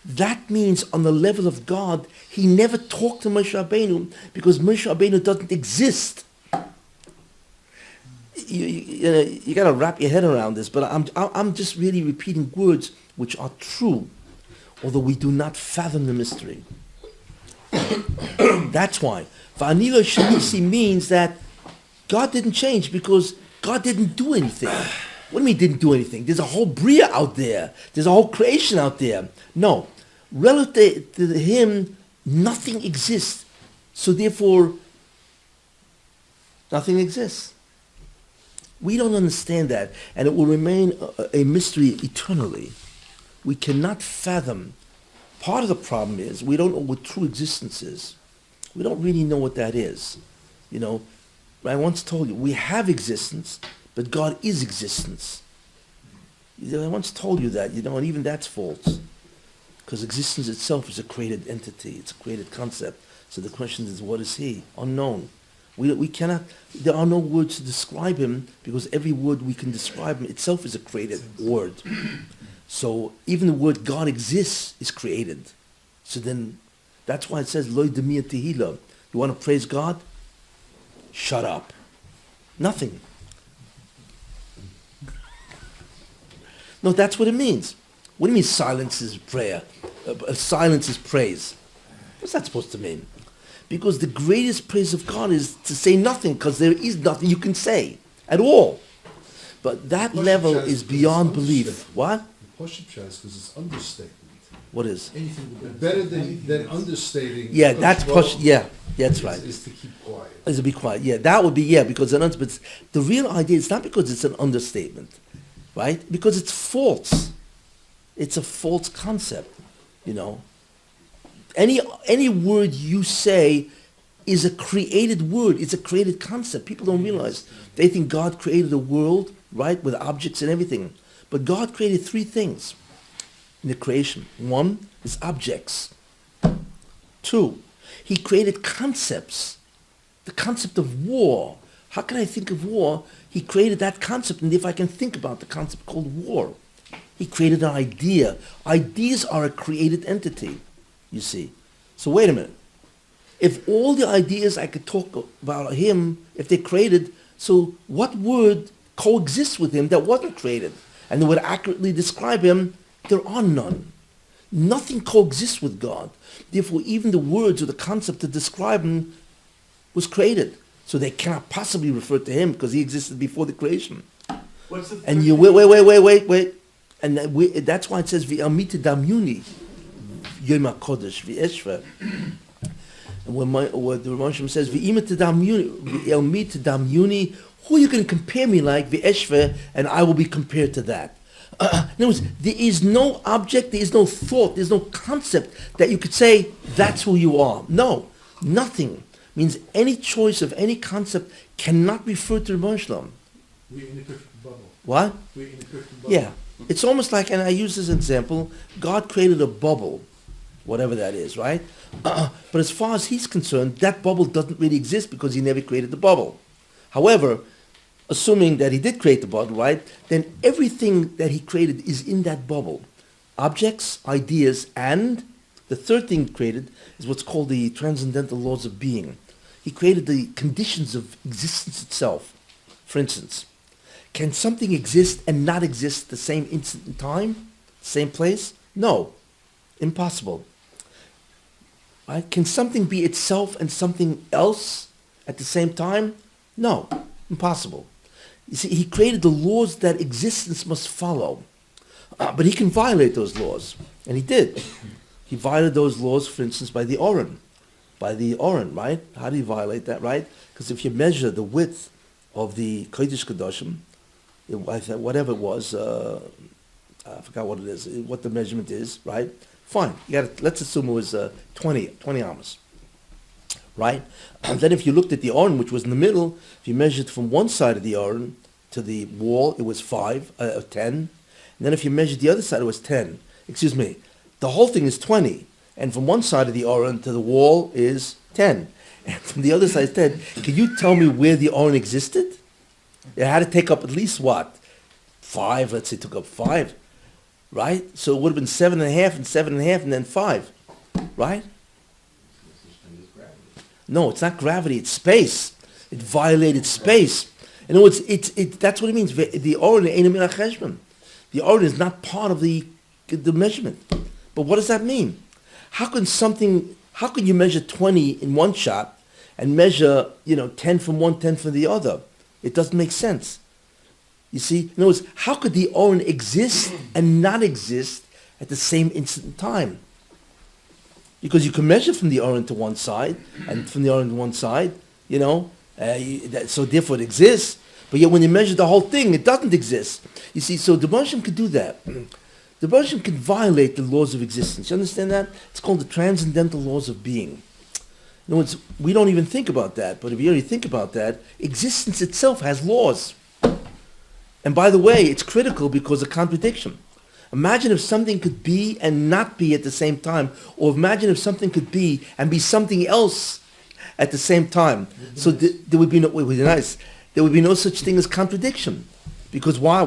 That means on the level of God, he never talked to Moshe Rabbeinu because Moshe Rabbeinu doesn't exist. You got to wrap your head around this, but I'm just really repeating words which are true, although we do not fathom the mystery. That's why. Vanilo Shanisi means that God didn't change because God didn't do anything. What do you mean didn't do anything? There's a whole Bria out there. There's a whole creation out there. No. Relative to him, nothing exists. So therefore, nothing exists. We don't understand that, and it will remain a mystery eternally. We cannot fathom. Part of the problem is we don't know what true existence is. We don't really know what that is. You know, I once told you, we have existence, but God is existence. I once told you that, you know, and even that's false. Because existence itself is a created entity. It's a created concept. So the question is, what is he? Unknown. We cannot, there are no words to describe him because every word we can describe him itself is a created word. So even the word God exists is created. So then, that's why it says, Loi demia tehila. You want to praise God? Shut up. Nothing. No, that's what it means. What do you mean silence is prayer? Silence is praise. What's that supposed to mean? Because the greatest praise of God is to say nothing, because there is nothing you can say at all. But that level is beyond belief. What? Worship Shabbos because it's understatement. What is? Anything with Better than understating. Yeah, that's push. Yeah, that's right. Is to keep quiet. Is to be quiet. Yeah, that would be because but the real idea is not because it's an understatement, right? Because it's false. It's a false concept, you know. Any word you say is a created word. It's a created concept. People don't realize. They think God created a world, right, with objects and everything. But God created three things in the creation. One is objects. Two, he created concepts. The concept of war. How can I think of war? He created that concept, and if I can think about the concept called war, he created an idea. Ideas are a created entity, you see. So wait a minute. If all the ideas I could talk about him, if they're created, so what word coexists with him that wasn't created? And that would accurately describe him? There are none. Nothing coexists with God. Therefore, even the words or the concept to describe him was created. So they cannot possibly refer to him because he existed before the creation. What's the And you wait. And that's why it says v'amita damyuni yom hakodesh v'eshva. And when the Rosh Hashanah says v'imita damyuni, who are you going to compare me like v'eshva, and I will be compared to that. In other words, there is no object, there is no thought, there's no concept that you could say that's who you are. No, nothing. Means any choice of any concept cannot refer to the Rosh Hashanah. We're in a perfect bubble. What? We're in a perfect bubble. Yeah. It's almost like, and I use this example, God created a bubble, whatever that is, right? But as far as he's concerned, that bubble doesn't really exist because he never created the bubble. However, assuming that he did create the bubble, right, then everything that he created is in that bubble. Objects, ideas, and the third thing he created is what's called the transcendental laws of being. He created the conditions of existence itself. For instance, can something exist and not exist at the same instant in time, same place? No, impossible. Right? Can something be itself and something else at the same time? No, impossible. You see, he created the laws that existence must follow. But he can violate those laws, and he did. He violated those laws, for instance, by the Oren, right? How do you violate that, right? Because if you measure the width of the Kodesh Kedoshim, whatever it was, I forgot what it is, what the measurement is, right? Fine, let's assume it was 20 amas, right? And then if you looked at the Oren, which was in the middle, if you measured from one side of the Oren to the wall, it was 10. And then if you measured the other side, it was 10. Excuse me. The whole thing is 20. And from one side of the Oren to the wall is 10. And from the other side is 10. Can you tell me where the Oren existed? It had to take up at least what? 5, let's say it took up 5. Right? So it would have been 7.5 and 7.5 and then 5. Right? No, it's not gravity, it's space. It violated space. In other words, that's what it means. The Oren ain't a min hacheshbon. The Oren is not part of the measurement. But what does that mean? How can you measure 20 in one shot and measure, 10 from one, 10 from the other? It doesn't make sense. You see? In other words, how could the Oren exist and not exist at the same instant in time? Because you can measure from the Oren to one side and from the Oren to one side, so therefore it exists. But yet when you measure the whole thing, it doesn't exist. You see, so the Baba Sali could do that. The Baba Sali can violate the laws of existence. You understand that? It's called the transcendental laws of being. In other words, we don't even think about that, but if you really think about that, existence itself has laws. And by the way, it's critical because of contradiction. Imagine if something could be and not be at the same time, or imagine if something could be and be something else at the same time. So there would be no, it would be nice. There would be no such thing as contradiction. Because why?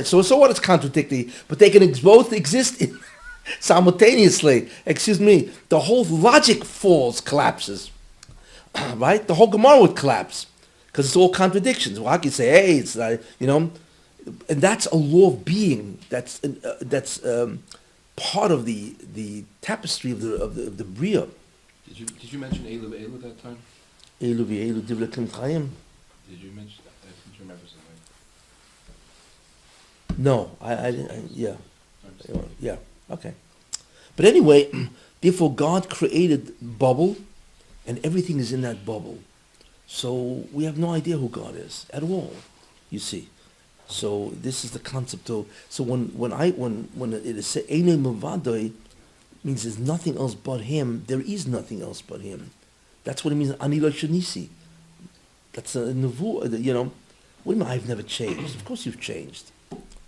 So what is contradictory? But they can both exist simultaneously. Excuse me. The whole logic collapses. Right? The whole Gemara would collapse. Because it's all contradictions. Well, how can you say, hey, it's not, and that's a law of being. That's part of the tapestry of the bria. Did you mention Elu Elu that time? Elu v'elu divlekim chayim. Did you mention? I think you remember something. No, yeah, okay. But anyway, therefore God created bubble, and everything is in that bubble. So we have no idea who God is at all. You see, so this is the concept of. So when it is said "Einei Mavadoi," means there's nothing else but Him. There is nothing else but Him. That's what it means. Ani lo shanisi. That's a nevu. You know, what do you mean? I've never changed. Of course you've changed.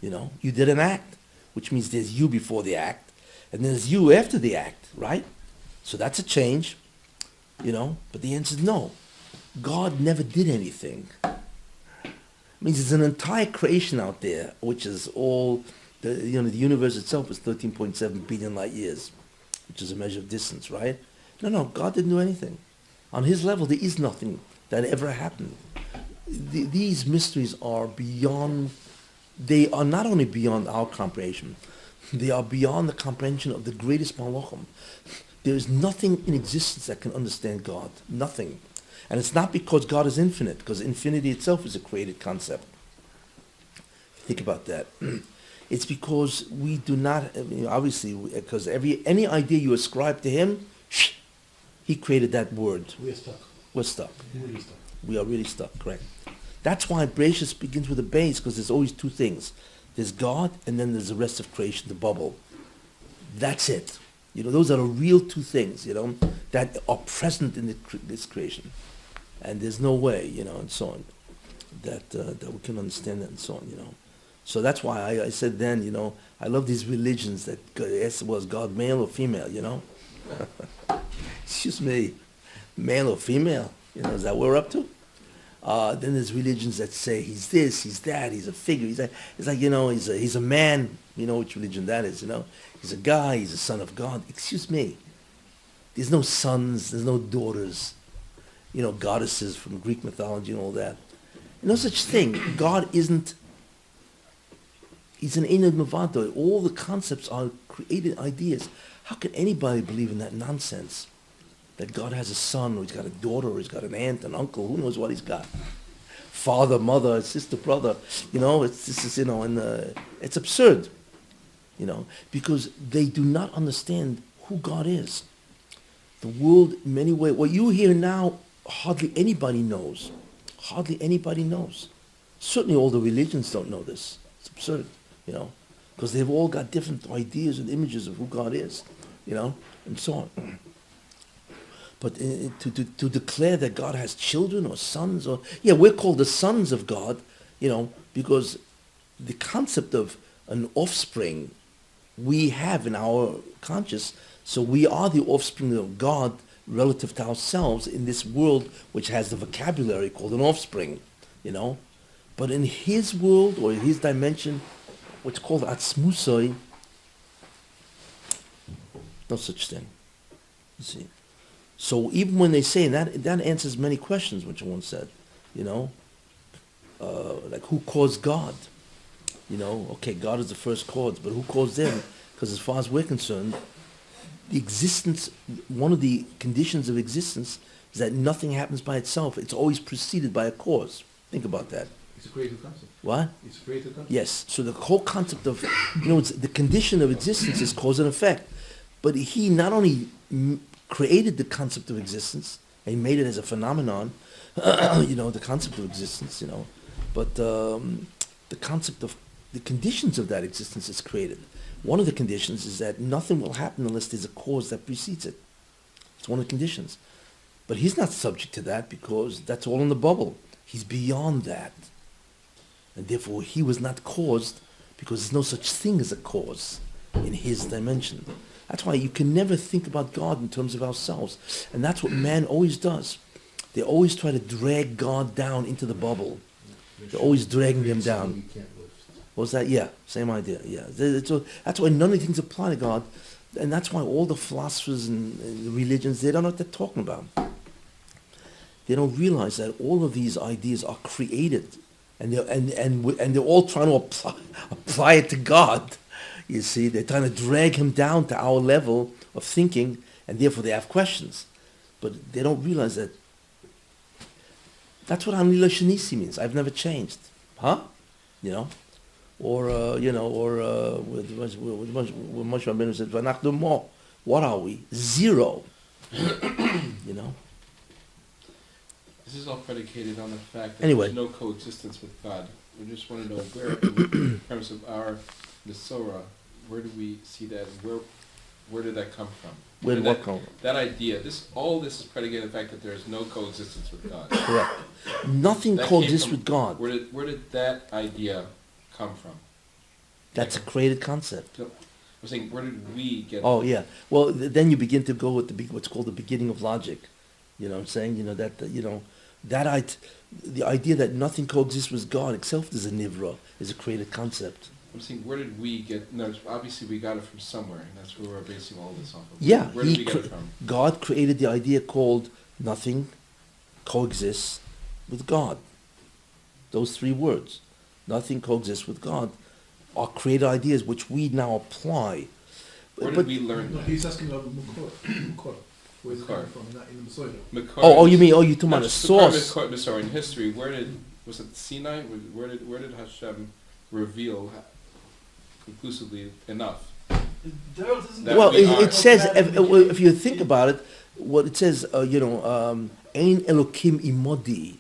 You know, you did an act, which means there's you before the act, and there's you after the act, right? So that's a change. You know, but the answer is no. God never did anything. It means there's an entire creation out there, which is all, the universe itself is 13.7 billion light years, which is a measure of distance, right? No, God didn't do anything. On His level, there is nothing that ever happened. These mysteries are beyond, they are not only beyond our comprehension, they are beyond the comprehension of the greatest malachim. There is nothing in existence that can understand God. Nothing. And it's not because God is infinite, because infinity itself is a created concept. Think about that. It's because we do not, obviously, because any idea you ascribe to Him, He created that word. We are stuck. We're stuck. Really stuck. We are really stuck, correct. That's why Bereshit begins with a base, because there's always two things. There's God, and then there's the rest of creation, the bubble. That's it. Those are the real two things, that are present in this creation. And there's no way, and so on, that we can understand that and so on, So that's why I said then, I love these religions that was God male or female, Excuse me, male or female, is that what we're up to? Then there's religions that say he's this, he's that, he's a figure, he's a man, which religion that is, He's a guy, he's a son of God. Excuse me. There's no sons, there's no daughters, goddesses from Greek mythology and all that. No such thing. God isn't, He's an Einad Mavado. All the concepts are created ideas. How can anybody believe in that nonsense? That God has a son, or He's got a daughter, or He's got an aunt, an uncle, who knows what He's got? Father, mother, sister, brother. It's absurd. Because they do not understand who God is. The world, in many ways, what you hear now, hardly anybody knows. Hardly anybody knows. Certainly all the religions don't know this. It's absurd, because they've all got different ideas and images of who God is, and so on. But to declare that God has children or sons, we're called the sons of God, because the concept of an offspring we have in our conscious, so we are the offspring of God relative to ourselves in this world which has the vocabulary called an offspring, But in His world or in His dimension, what's called Atzmusoi, no such thing. You see. So even when they say that answers many questions, which one said, like who caused God? Okay, God is the first cause, but who caused them? Because as far as we're concerned, the existence, one of the conditions of existence is that nothing happens by itself. It's always preceded by a cause. Think about that. It's a creative concept. What? It's a creative concept. Yes. So the whole concept of, it's the condition of existence is cause and effect. But He not only created the concept of existence, and He made it as a phenomenon, the concept of existence, but the concept of the conditions of that existence is created. One of the conditions is that nothing will happen unless there's a cause that precedes it. It's one of the conditions. But He's not subject to that because that's all in the bubble. He's beyond that. And therefore He was not caused because there's no such thing as a cause in His dimension. That's why you can never think about God in terms of ourselves. And that's what man always does. They always try to drag God down into the bubble. They're always dragging Him down. What was that? Yeah, same idea. Yeah, that's why none of the things apply to God, and that's why all the philosophers and the religions, they don't know what they're talking about. They don't realize that all of these ideas are created and they're all trying to apply it to God. You see, they're trying to drag him down to our level of thinking, and therefore they have questions. But they don't realize that that's what Hamlila Shanisi means. I've never changed. Huh? You know? Or with Moshe Rabbeinu said, "V'anachnu mo." What are we? Zero. You know? This is all predicated on the fact that Anyway. there's no coexistence with God. We just want to know where, in terms of our Masorah, where do we see that? Where did that come from? Where did what come from? That idea, all this is predicated on the fact that there is no coexistence with God. Correct. Nothing That coexists came with God. Where did that idea come from? That's a created concept. So, I'm saying, where did we get? Oh yeah. Well, then you begin to go with what's called the beginning of logic. You know what I'm saying? You know the idea that nothing coexists with God except as a nivra is a created concept. I'm saying, where did we get? No, obviously we got it from somewhere, and that's where we're basing all this off of. Yeah, Where did we get it from? God created the idea called nothing coexists with God. Those three words, nothing coexists with God, are created ideas which we now apply. Where But- did we learn No, that? he's asking about Mukor. Where's it coming Mukor. from? Not in the soil. Makar Oh, is- you mean you're talking about a That's the part of source? Makar, sorry, in history, was it Sinai? Where did Hashem reveal conclusively enough? Derech isn't That Well, we it are- says if you think about it, what it says, Ein Elokim imodi.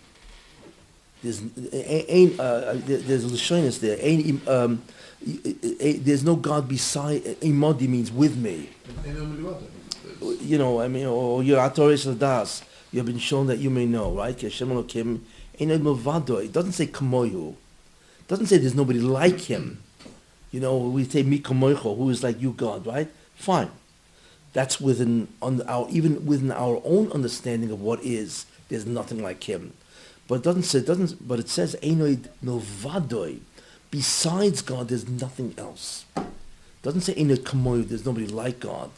There's Lashonis there. There's no God beside. Imodi means with me. And Umiliwata. You know, I mean, or your Atoris Ladas. You have been shown that you may know, right? Hashem Elokim Ein Milvado. It doesn't say Kamoyu. It doesn't say there's nobody like him. You know, we say Mi Kamoicho, who is like you, God, right? Fine. That's even within our own understanding of what is. There's nothing like him. But it says Einoid Milvadoi. Besides God, there's nothing else. It doesn't say Einoid Kamoyu, there's nobody like God.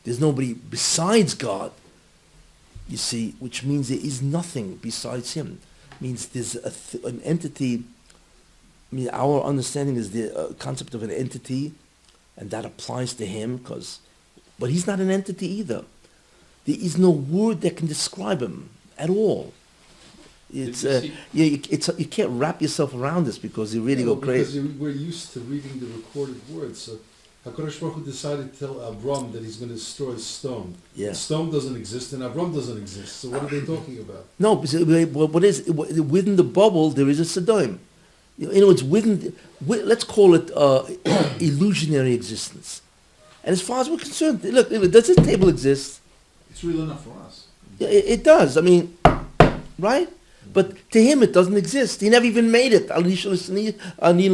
There's nobody besides God. You see, which means there is nothing besides him. It means there's an entity. I mean, our understanding is the concept of an entity, and that applies to him, but he's not an entity either. There is no word that can describe him at all. It's you can't wrap yourself around this because you really go crazy. Because we're used to reading the recorded words. So HaKadosh Baruch Hu decided to tell Abram that he's going to destroy stone. Yeah. Stone doesn't exist and Abram doesn't exist. So what are they talking about? No, within the bubble there is a Sodom. In other words, let's call it illusionary existence. And as far as we're concerned, look, does this table exist? It's real enough for us. Yeah, it does. I mean, right? But to him, it doesn't exist. He never even made it. Ani lo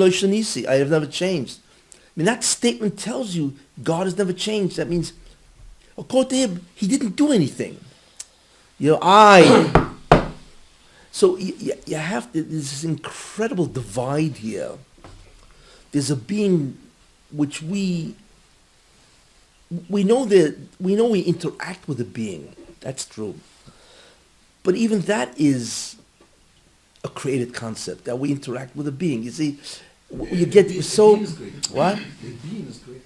shanisi. I have never changed. I mean, that statement tells you God has never changed. That means, according to him, he didn't do anything. You know, So you have there's this incredible divide here. There's a being which we know we interact with a being. That's true. But even that is a created concept, that we interact with a being. You see, you get The so... being is great. What? The being is great.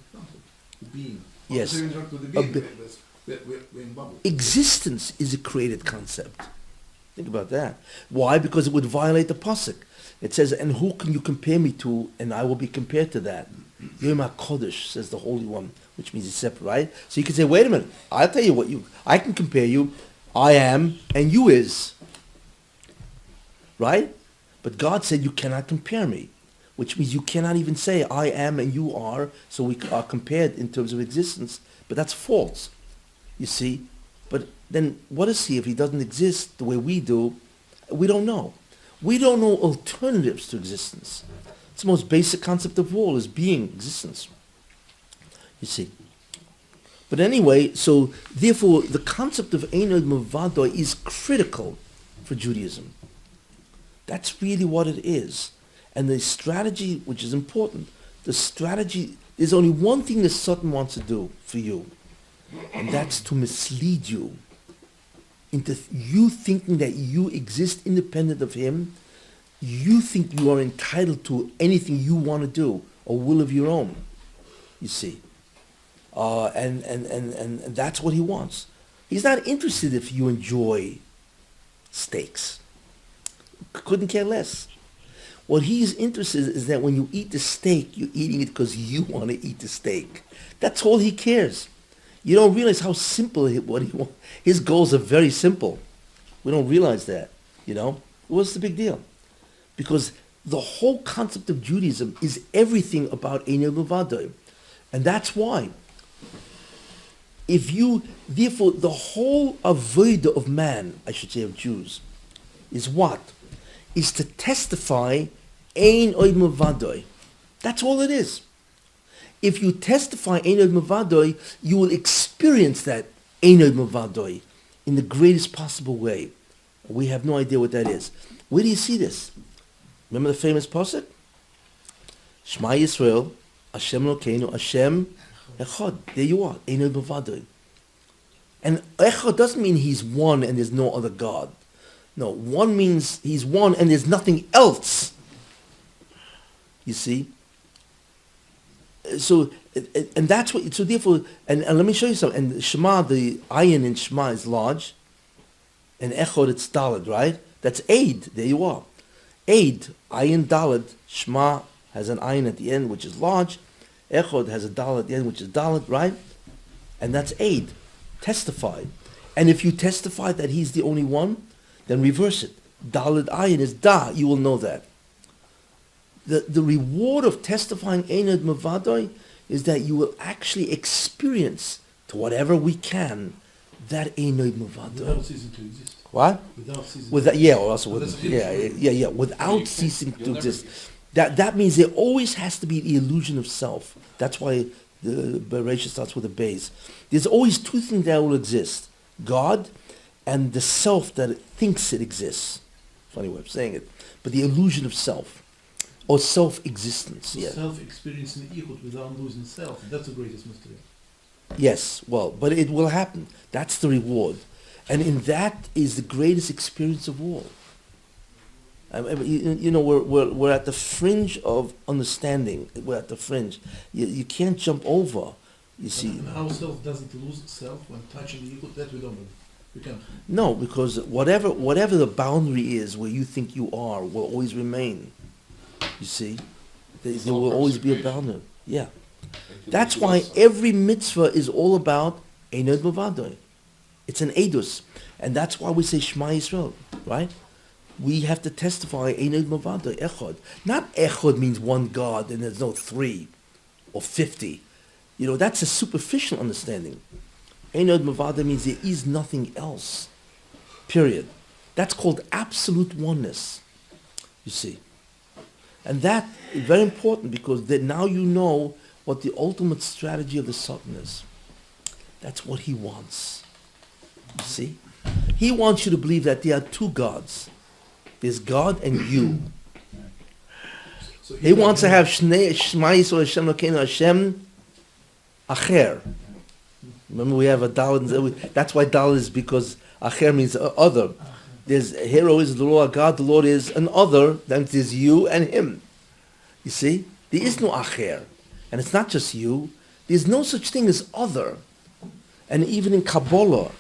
The being. Yes. So you interact with the A being. bi- We're in bubble. Existence is a created concept. Think about that. Why? Because it would violate the pasuk. It says, and who can you compare me to, and I will be compared to that. Yom HaKodesh, says the Holy One, which means it's separate, right? So you can say, wait a minute, I'll tell you I can compare you, I am, and you is. Right? But God said you cannot compare me, which means you cannot even say I am and you are, so we are compared in terms of existence, but that's false. You see? But then what is he if he doesn't exist the way we do? We don't know. We don't know alternatives to existence. It's the most basic concept of all, is being, existence. You see? But anyway, so therefore the concept of Einod Mavado is critical for Judaism. That's really what it is. And the strategy, which is important, there's only one thing the Satan wants to do for you, and that's to mislead you into you thinking that you exist independent of him. you think you are entitled to anything you want to do, or will of your own, you see. And that's what he wants. He's not interested if you enjoy steaks. Couldn't care less. What he's interested in is that when you eat the steak, you're eating it because you want to eat the steak. That's all he cares. You don't realize how simple what he wants. His goals are very simple. We don't realize that, you know. What's the big deal? Because the whole concept of Judaism is everything about Ein Mevadoi. And that's why. Therefore, the whole avodah of man, I should say of Jews, is what? Is to testify Ein Od Mevadoi. That's all it is. If you testify Ein Od Mevadoi, you will experience that Ein Od Mevadoi in the greatest possible way. We have no idea what that is. Where do you see this? Remember the famous pasuk? Shema Yisrael, Hashem Elokeinu, Hashem Echad. There you are, Ein Od Mevadoi. And Echad doesn't mean he's one and there's no other God. No, one means he's one and there's nothing else. You see? So, and that's what, so therefore, and let me show you something. And Shema, the ayin in Shema is large, and Echad it's Daled, right? That's Eid, there you are. Eid, ayin Daled, Shema has an ayin at the end which is large, Echad has a Daled at the end which is Daled, right? And that's Eid, testify. And if you testify that he's the only one, then reverse it. Daled ayin is Da, you will know that. The reward of testifying Ein Od Mevadoi is that you will actually experience, to whatever we can, that Ein Od Mevadoi. Without ceasing to exist. What? Without ceasing Without, yeah, or also That's with, it. yeah, without You ceasing you'll to never exist. be- That means there always has to be the illusion of self. That's why the Bereshit starts with a base. There's always two things that will exist: God and the self that thinks it exists. Funny way of saying it, but the illusion of self. Or self-existence, So yeah. self-experiencing Yichud without losing self. That's the greatest mystery. Yes, well, but it will happen. That's the reward. And in that is the greatest experience of all. You know, we're at the fringe of understanding. We're at the fringe. You can't jump over, you see. And how self doesn't lose self when touching the Yichud, that we don't know. We can't. No, because whatever the boundary is where you think you are will always remain. You see? There will always be a boundary. Yeah. That's why every mitzvah is all about Ein Od Mevadoi. It's an edus. And that's why we say Shema Yisrael, right? We have to testify Ein Od Mevadoi, Echad. Not Echad means one God and there's no 3 or 50. You know, that's a superficial understanding. Ein Od Mevadoi means there is nothing else. Period. That's called absolute oneness. You see? And that is very important because then now you know what the ultimate strategy of the Satan is. That's what he wants. You see? He wants you to believe that there are two gods. There's God and you. So He wants to have Shema Yisrael Hashem Elokeinu Hashem Acher. Remember we have a Dalet. That's why Dalet is because Acher means other. There's hero is the Lord God, the Lord is an other, then there's you and him. You see? There is no Acher. And it's not just you. There's no such thing as other. And even in Kabbalah,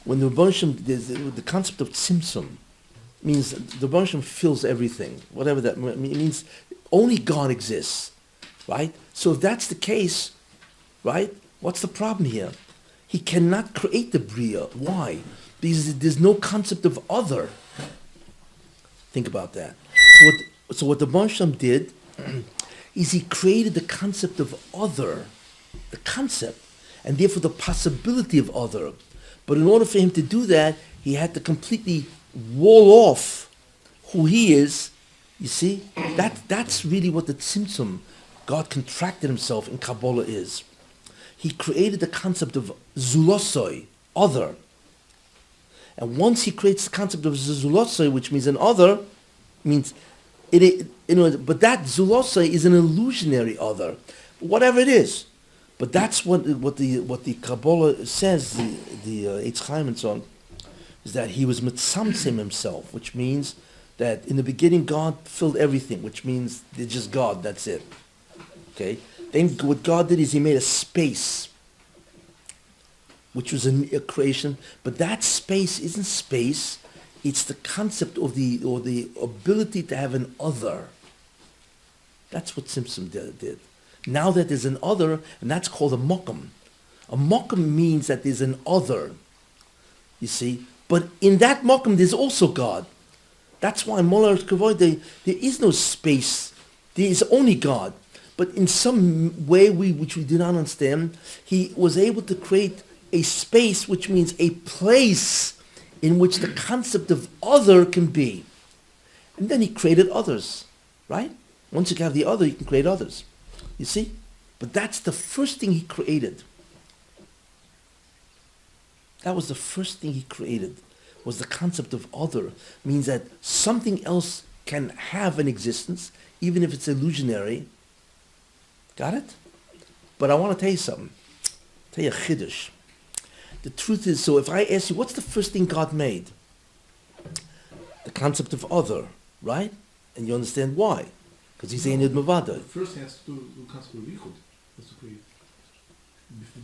when the Rebbe Shem, there's the concept of tzimtzum, means the Rebbe Shem fills everything, whatever that means. It means only God exists, right? So if that's the case, right, what's the problem here? He cannot create the Bria. Why? Because there's no concept of other. Think about that. So what the Rebbe Shem did is he created the concept of other, the concept, and therefore the possibility of other. But in order for him to do that, he had to completely wall off who he is. You see? That's really what the tzimtzum, God contracted himself in Kabbalah is. He created the concept of zulosoi, other. And once he creates the concept of zulosoi, which means an other, means but that zulosoi is an illusionary other, whatever it is. But that's what the Kabbalah says, the Eitz Chaim and so on, is that he was mitzamtzim himself, which means that in the beginning God filled everything, which means it's just God, that's it. Okay? Then what God did is he made a space, which was a creation, but that space isn't space, it's the concept of the ability to have an other. That's what Simpson did. Now that there's an other, and that's called a mokum. A mokum means that there's an other, you see. But in that mokum, there's also God. That's why Molar Kavod, there is no space. There is only God. But in some way which we do not understand, he was able to create a space, which means a place in which the concept of other can be. And then he created others, right? Once you have the other, you can create others. You see? But that's the first thing he created. That was the first thing he created, was the concept of other. Means that something else can have an existence, even if it's illusionary. Got it? But I want to tell you something. Tell you a chiddush. The truth is, so if I ask you, what's the first thing God made? The concept of other, right? And you understand why. Because he's Einid Mavada. First he has to do concept of Yichud. Has to create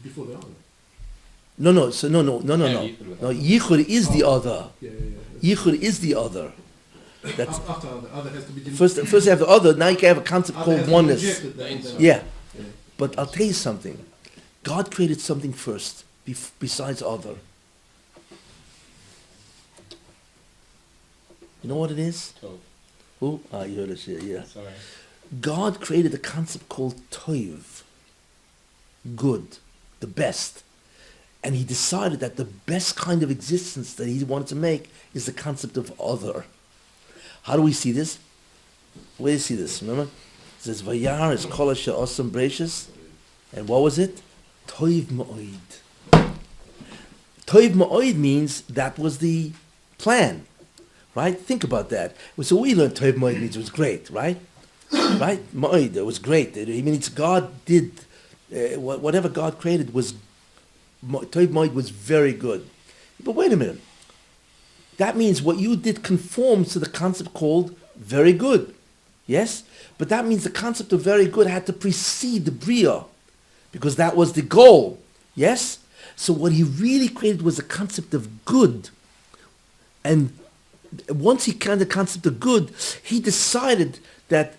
before the other. No. No. Yichud is the other. Yeah. Yichud is the other. That's After the other has to be first you have the other, now you can have a concept other has called to be oneness. rejected, then- Yeah. Yeah. But I'll tell you something. God created something first, besides other. You know what it is? Tov. Who? Ah, you heard it, yeah. Sorry. God created a concept called toiv, good, the best. And he decided that the best kind of existence that he wanted to make is the concept of other. How do we see this? Where do you see this? Remember? It says, Vayar is kol asher osam breishis. And what was it? Toiv ma'oid. Toiv ma'oid means that was the plan. Right? Think about that. So we learned Toiv ma'oid means it was great, right? Right? Ma'oid, it was great. It means God did, whatever God created was, Toiv ma'oid was very good. But wait a minute. That means what you did conforms to the concept called very good. Yes? But that means the concept of very good had to precede the Bria, because that was the goal. Yes? So what he really created was the concept of good. And once he created the concept of good, he decided that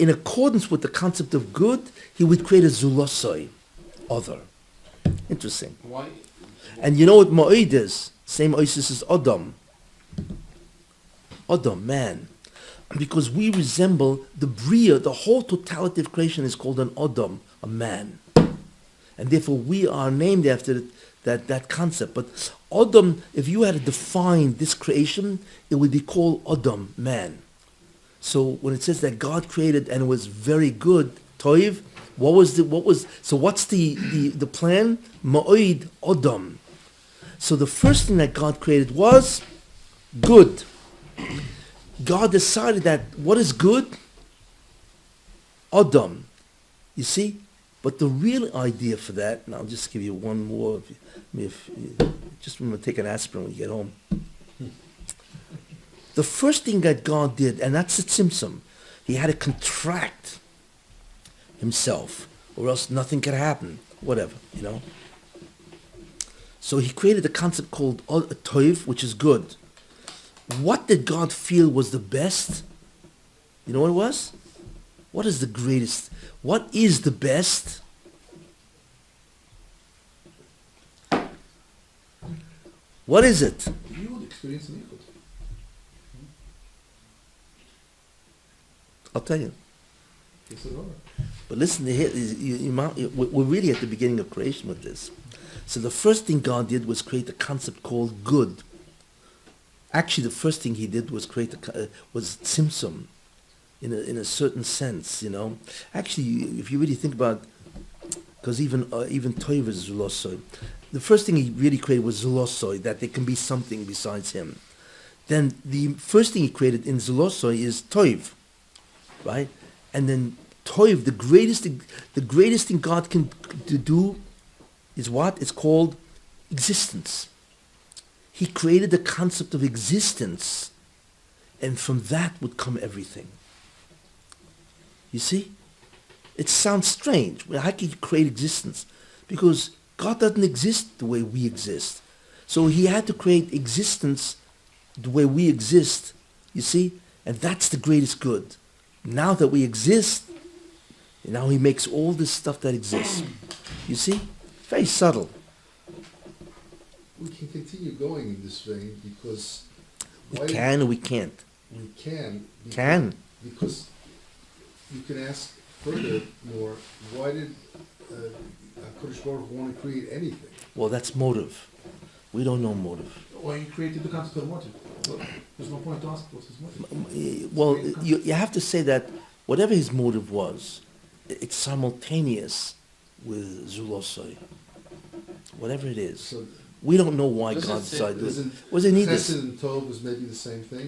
in accordance with the concept of good, he would create a zulosoi, other. Interesting. Why? And you know what ma'id is? Same oisis as Adam. Adam, man. Because we resemble the Bria, the whole totality of creation is called an Adam, a man. And therefore we are named after that concept. But Adam, if you had to define this creation, it would be called Adam, man. So when it says that God created and it was very good, Toiv, so what's the plan? Ma'id Adam. So the first thing that God created was good. God decided that what is good? Adam. You see? But the real idea for that, and I'll just give you one more, just remember, take an aspirin when you get home. The first thing that God did, and that's the Tzimtzum, he had to contract himself, or else nothing could happen, whatever, you know. So he created a concept called Toiv, which is good. What did God feel was the best? You know what it was? What is the greatest? What is the best? What is it? You would experience an Yichud. I'll tell you. Yes or no? But listen, we're really at the beginning of creation with this. So the first thing God did was create a concept called good. Actually, the first thing he did was was tzimtzum, in a certain sense, you know. Actually, if you really think about, because even Toiv is zulosoi. The first thing he really created was zulosoi, that there can be something besides him. Then the first thing he created in zulosoi is Toiv, right? And then Toiv, the greatest thing God can do is what? It's called existence. He created the concept of existence And from that would come everything. You see? It sounds strange. Well, how can you create existence? Because God doesn't exist the way we exist. So he had to create existence the way we exist. You see? And that's the greatest good. Now that we exist, now he makes all this stuff that exists. You see? Very subtle. We can continue going in this vein because We can or we can't. we can. Can. Because you can ask furthermore, why did HaKadosh Baruch Hu want to create anything? Well, that's motive. We don't know motive. Or he created the concept of motive. Well, there's no point to ask what's his motive. Well, you have to say that whatever his motive was, it's simultaneous with Zulosoi. Whatever it is. So We don't know why Doesn't God it say- decided to doesn't do it. Was it needed? Chesed and Tov was maybe the same thing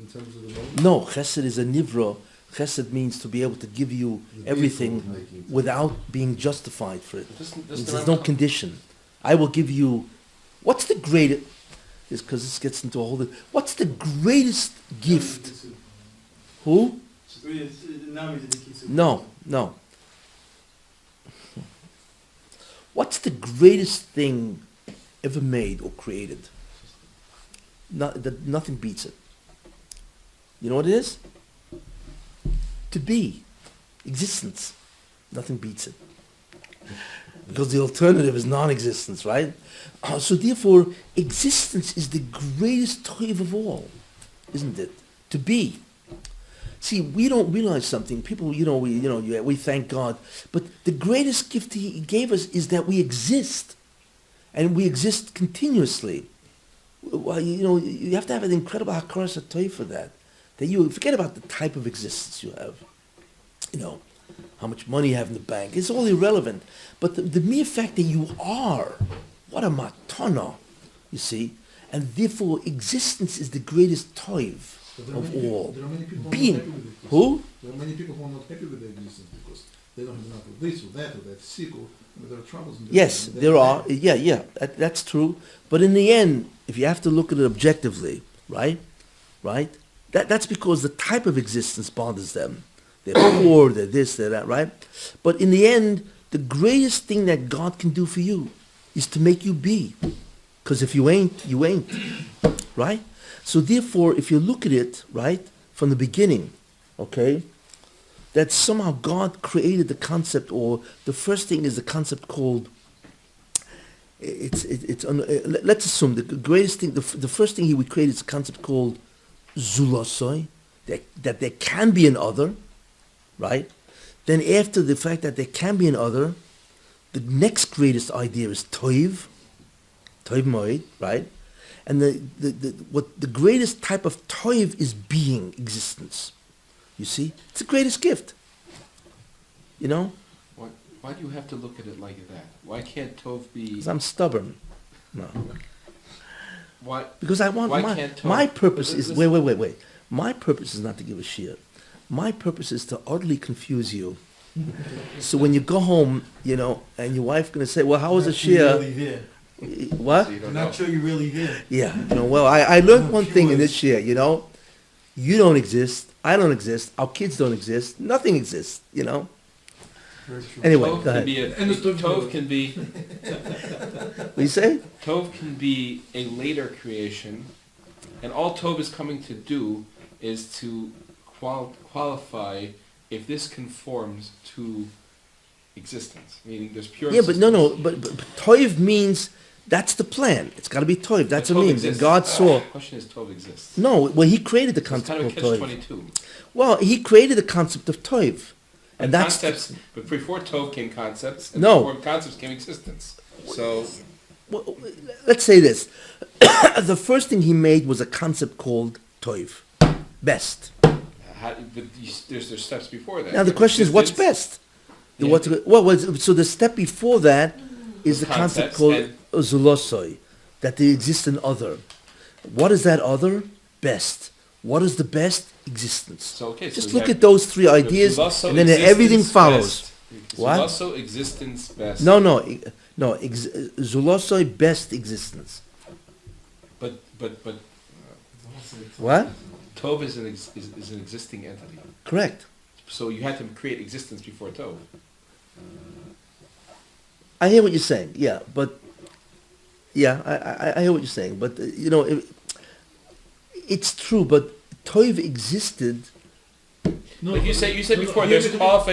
in terms of the moment? No, chesed is a nivra. Chesed means to be able to give you The everything vehicle making it. without being justified for it. Doesn't Means the there's no Rambam- condition. I will give you. What's the greatest? Is because this gets into a whole. What's the greatest gift? Who? No, no. What's the greatest thing ever made or created? Nothing beats it. You know what it is? To be. Existence. Nothing beats it. Because the alternative is non-existence, right? So therefore, existence is the greatest toiv of all, isn't it? To be. See, we don't realize something. People, we thank God, but the greatest gift He gave us is that we exist, and we exist continuously. Well, you have to have an incredible hakaras hatov for that. That you forget about the type of existence you have. How much money you have in the bank. It's all irrelevant. But the mere fact that you are, what a matana, you see, and therefore existence is the greatest toiv But there are of many people- all. There are many people who are Being. not happy with it. Who? There are many people who are not happy with their existence because they don't have enough of this or that sick or there are troubles. In their Yes, life. And there they- are. Yeah, that's true. But in the end, if you have to look at it objectively, right? That's because the type of existence bothers them. They're poor, they're this, they're that, right? But in the end, the greatest thing that God can do for you is to make you be. Because if you ain't, you ain't. Right? So therefore, if you look at it, right, from the beginning, okay, that somehow God created the concept, or the first thing is the concept called, let's assume the greatest thing, the first thing He would create is a concept called Zulosoi, that there can be an other, right? Then after the fact that there can be an other, the next greatest idea is Toiv Moed, right? And the greatest type of Toiv is being, existence. You see? It's the greatest gift. Why do you have to look at it like that? Why can't Tov be? Because I'm stubborn. No. Why? Because I want Why can't Tov- my purpose But is listen- wait. My purpose is not to give a shir. My purpose is to utterly confuse you. So when you go home, and your wife going to say, "Well, how was the You're shir?" really there. What? So you I'm don't know. not sure you're really there. Yeah. Well, I learned one thing in this year. You don't exist. I don't exist. Our kids don't exist. Nothing exists. Very true. Anyway, Tov go can ahead. be And the story- Tov can be What do you say? Tov can be a later creation, and all Tov is coming to do is to qualify if this conforms to existence, meaning there's pure. Yeah, but no. existence. But toiv means that's the plan. It's got to be toiv. That's But what Tov it means. And exists. God saw. The question is, Tov exists. No, well, He created the It's concept kind of a of toiv. catch-22. Well, He created the concept of toiv, and that's concepts. But before Tov came concepts, and No. before concepts came existence. So Well, let's say this. The first thing He made was a concept called toiv, best. there's steps before that. Now the question is, what's best? Yeah. So the step before that is the concept Concepts called zulosoi, that there exists an other. What is that other? Best. What is the best? Existence. So okay, Just so look you at those three have ideas, Zulasso and then everything existence follows. best. What? Zulasso existence best. No. Zulosoi, best existence. But What? Tov is is an existing entity. Correct. So you had to create existence before Tov. I hear what you're saying. Yeah, but yeah, I hear what you're saying. But it's true. But Toiv existed. No, Like you said before, here there's the- qualify,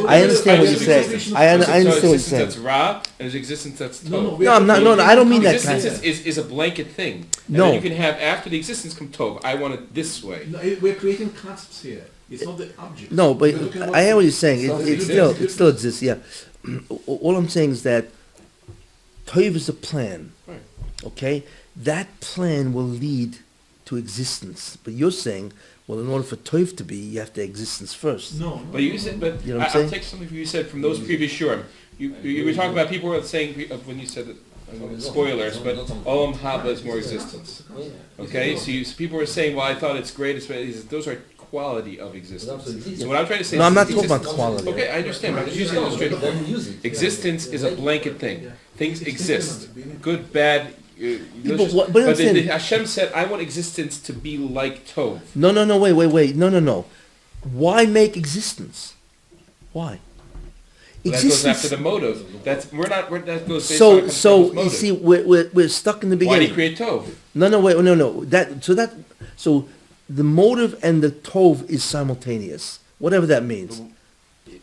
I understand what you're saying. I understand what you're existence saying. that's Ra, and there's existence that's Tov. we No, have I'm to not. create No, I don't mean that Existence concept. is a blanket thing. And No. then you can have after the existence come Tov. I want it this way. No, we're creating concepts here. It's not the object. No, but We're talking about- I hear what you're saying. It It still exists. Yeah. All I'm saying is that Toiv is a plan. Right. Okay, that plan will lead to existence. But you're saying, well, in order for Toiv to be, you have to existence first. No. But you said, but You know what I'm I'll saying? take something from you said from those previous shurim. You were talking about people were saying when you said that. Spoilers, but Olam Haba is more existence. Okay, so people were saying, well, I thought it's great. Those are quality of existence. So what I'm trying to say No, is I'm not talking about existence- quality. Okay, I understand. But I'm just using it straight. Then use it. Existence is a blanket thing. Things exist. Good, bad. but what- but I'm but saying- Hashem said, I want existence to be like Tov. No, wait. No. Why make existence? Why? That goes after the motive. That goes based on So motive. you see, we're stuck in the Why did he beginning. create Tov? No. So the motive and the Tov is simultaneous. Whatever that means.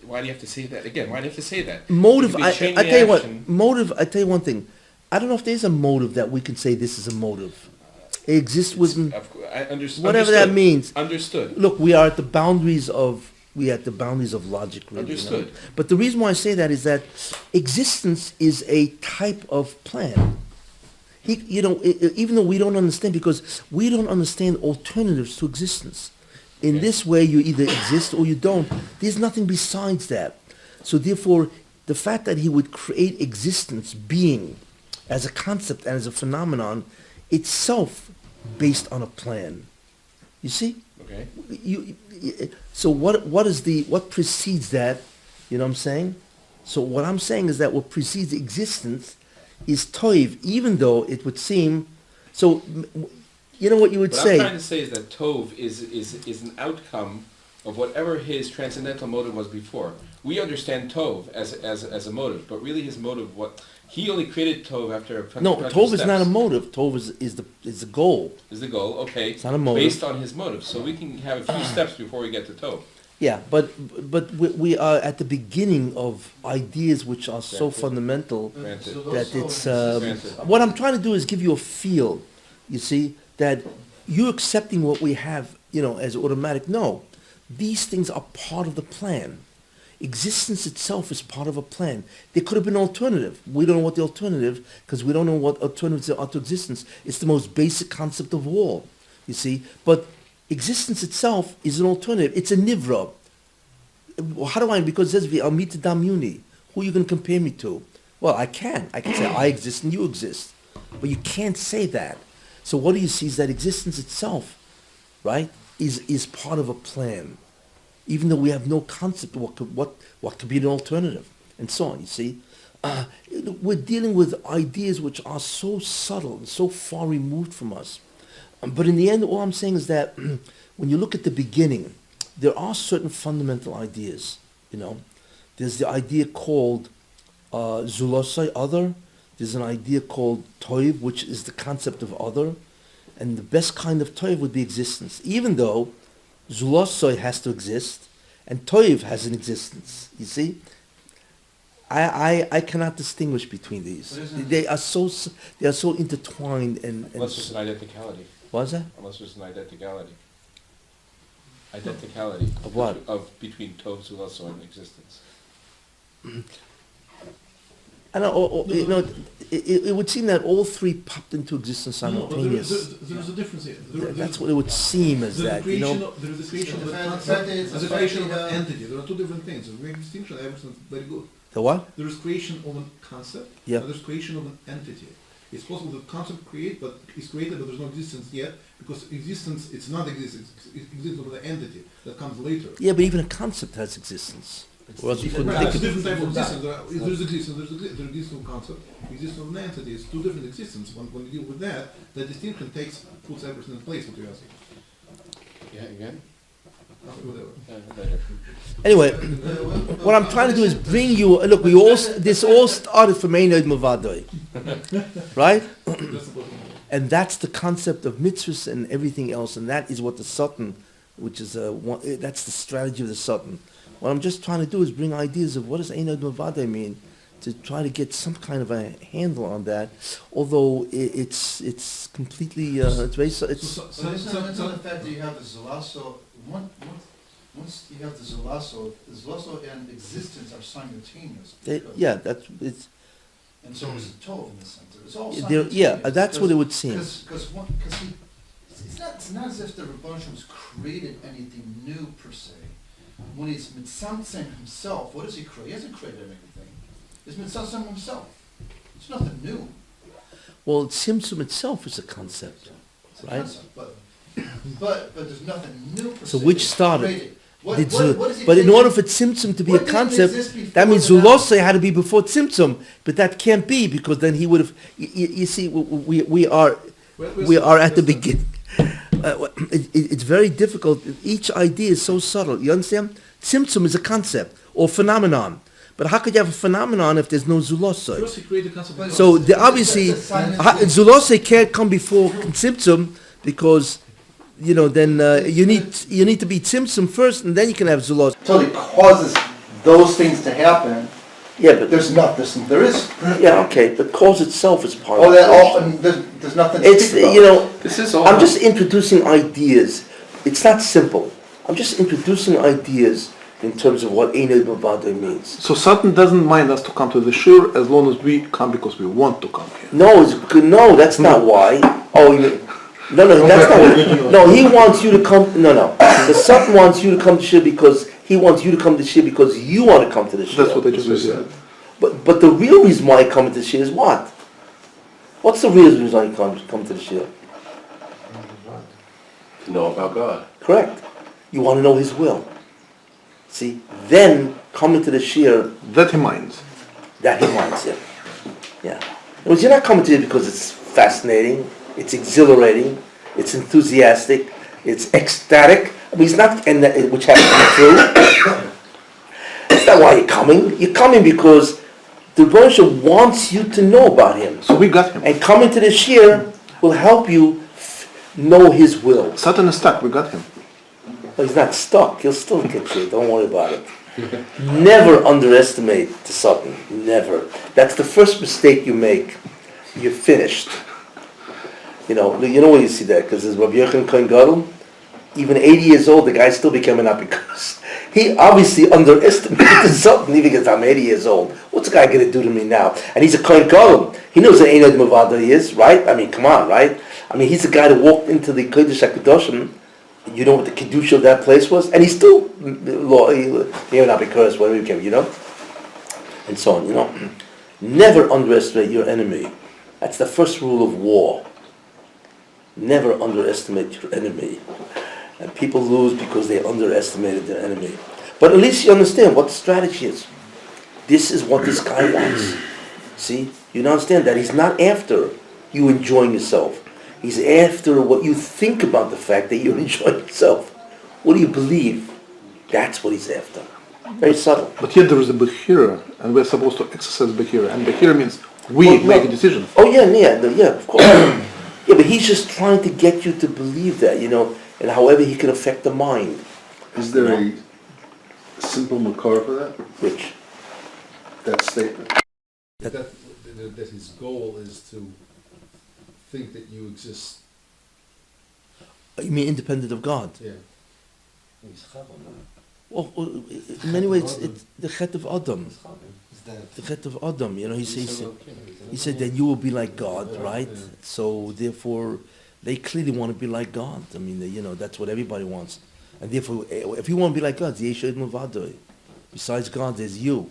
Why do you have to say that again? Why do you have to say that? Motive. You could be I chaining tell you what. action. Motive. I tell you one thing. I don't know if there's a motive that we can say this is a motive. It exists within I understood. whatever that means. Understood. Look, we are at the boundaries of logic, really. Understood. But the reason why I say that is that existence is a type of plan. Even though we don't understand, because we don't understand alternatives to existence. In Okay. this way, you either exist or you don't. There's nothing besides that. So therefore, the fact that he would create existence, being, as a concept and as a phenomenon, itself based on a plan. You see? Okay. So what precedes that? You know what I'm saying? So what I'm saying is that what precedes existence is toiv, even though it would seem. So you know what you would What say. I'm trying to say is that Tov is an outcome of whatever his transcendental motive was before. We understand Tov as a motive, but really his motive, he only created Tov after a No, bunch of Tov is steps. not a motive. Tov is the goal. Is the goal, okay. It's not a motive. Based on his motive. So we can have a few steps before we get to Tov. Yeah, but we are at the beginning of ideas which are so Granted. fundamental Granted. that it's. Granted. What I'm trying to do is give you a feel. You see that you're accepting what we have, as automatic. No, these things are part of the plan. Existence itself is part of a plan. There could have been an alternative. We don't know what the alternative, because we don't know what alternatives there are to existence. It's the most basic concept of all, you see. But existence itself is an alternative. It's a nivra. How do I? Because it says v'amita damuni. Who are you going to compare me to? Well, I can. I can say I exist and you exist, but you can't say that. So what do you see is that existence itself, right, is part of a plan. Even though we have no concept of what could be an alternative, and so on, you see. We're dealing with ideas which are so subtle and so far removed from us. But in the end, all I'm saying is that when you look at the beginning, there are certain fundamental ideas, There's the idea called zulosai, other. There's an idea called toiv, which is the concept of other. And the best kind of toiv would be existence, even though zulosai has to exist, and toiv has an existence. You see, I cannot distinguish between these. They are so intertwined and Unless there's an identicality. what is that? Unless there's an identicality. Identicality. Of what? Between Tov, Zulaso, and existence. I know. It would seem that all three popped into existence No, but simultaneously. there is a difference here. That's what it would seem as that. There is a creation of a concept, there's a creation of an entity. There are two different things. There's a great distinction. Everything's very good. The what? There is creation of a concept, Yeah. and there's creation of an entity. It's possible the concept is created, but there's no existence yet, because existence, it's not existence, it exists of the entity that comes later. Yeah, but even a concept has existence. Or else you couldn't Right, think there's of it. different type of existence. There's existence, there exists of concept, existence of an entity. It's two different existences. When you deal with that, the distinction puts everything in place, what you're asking. Yeah, again? Whatever. Later. Anyway, what I'm trying to do is bring you. Look, this all started from Einod Mavadoi, right? That's about it. And that's the concept of mitzvahs and everything else, and that is what the Satan, which is that's the strategy of the Satan. What I'm just trying to do is bring ideas of what does Einod Mavadoi mean, to try to get some kind of a handle on that. Although it's completely it's very So But isn't it the fact that you have the Zulaso, once you have the Zulaso and existence are simultaneous. yeah, that's it's And so is the Tov in the sense. It's all there, simultaneous. yeah, that's what it would seem. Because it's not as if the Rebbe has created anything new per se. When he's Mitzamtzem himself, what does he create? He hasn't created anything. It's Mitzamtzem himself. It's nothing new. Well, Tzimtzum itself is a concept. It's a Right. concept, but there's nothing new per So se. which that's started? created. What Did does he but in create? order for Tzimtzum to be What a didn't concept, exist before that means the Zulose had to be before Tzimtzum, but that can't be because then he would have. You see, we are at the beginning. It's very difficult. Each idea is so subtle. You understand? Tzimtzum is a concept or phenomenon, but how could you have a phenomenon if there's no Zulose? First he created the concept of So obviously, Zulose can't come before Tzimtzum because. Then you need to be Tzimtzum first, and then you can have Zulose. So it causes those things to happen. Yeah, but There's nothing. There is. yeah, okay, but cause itself is part Oh, of that it. all. And there's nothing. To It's speak about. This is all. I'm just introducing ideas. It's not simple. I'm just introducing ideas in terms of what Einod Mavadoi means. So Satan doesn't mind us to come to the shur as long as we come because we want to come here. No, that's not why. Oh, no, that's not what. No, he wants you to come. No. The Satan wants you to come to shir because he wants you to come to shir because you want to come to the shir. That's what they just said. But the real reason why you come to the shir is what? What's the real reason why you come to the shir? To know about God. Correct. You want to know His will. See, then coming to the shir, That he minds. that he minds it. Yeah. In other words, you're not coming to it because it's fascinating, it's exhilarating, it's enthusiastic, it's ecstatic. I mean, it's not, which happens to be true. That's not why you're coming. You're coming because the Rebbe wants you to know about Him. So we got him. And coming to the shir will help you know His will. Satan is stuck, we got him. Well, he's not stuck. He'll still get you. Don't worry about it. Never underestimate the Satan. Never. That's the first mistake you make. You're finished. You know why you see that? Because there's Rabbi Yochanan Kohen Gadol, even 80 years old, the guy still became an because he obviously underestimated the Satan even because I'm 80 years old. What's the guy going to do to me now? And he's a Kohen Gadol. He knows what Einod Mavadoi is, right? I mean, come on, right? I mean, he's the guy that walked into the Kodesh HaKadoshim. You know what the Kedusha of that place was? And he's still, he may not be cursed, whatever he became, and so on, Never underestimate your enemy. That's the first rule of war. Never underestimate your enemy. And people lose because they underestimated their enemy. But at least you understand what the strategy is. This is what this guy wants. See? You understand that he's not after you enjoying yourself. He's after what you think about the fact that you're enjoying yourself. What do you believe? That's what he's after. Very subtle. But yet there is a Bechira, and we're supposed to exercise Bechira. And Bechira means we make a decision. Oh yeah, of course. Yeah, but he's just trying to get you to believe that, and however he can affect the mind. Is there a simple makar for that? Which? That statement? That his goal is to think that you exist. You mean independent of God? Yeah. Well, in many ways, it's the chet of Adam. The chet of Adam, he said that you will be like God, right? So therefore, they clearly want to be like God. I mean, that's what everybody wants. And therefore, if you want to be like God, Einod Mavadoi. Besides God, there's you.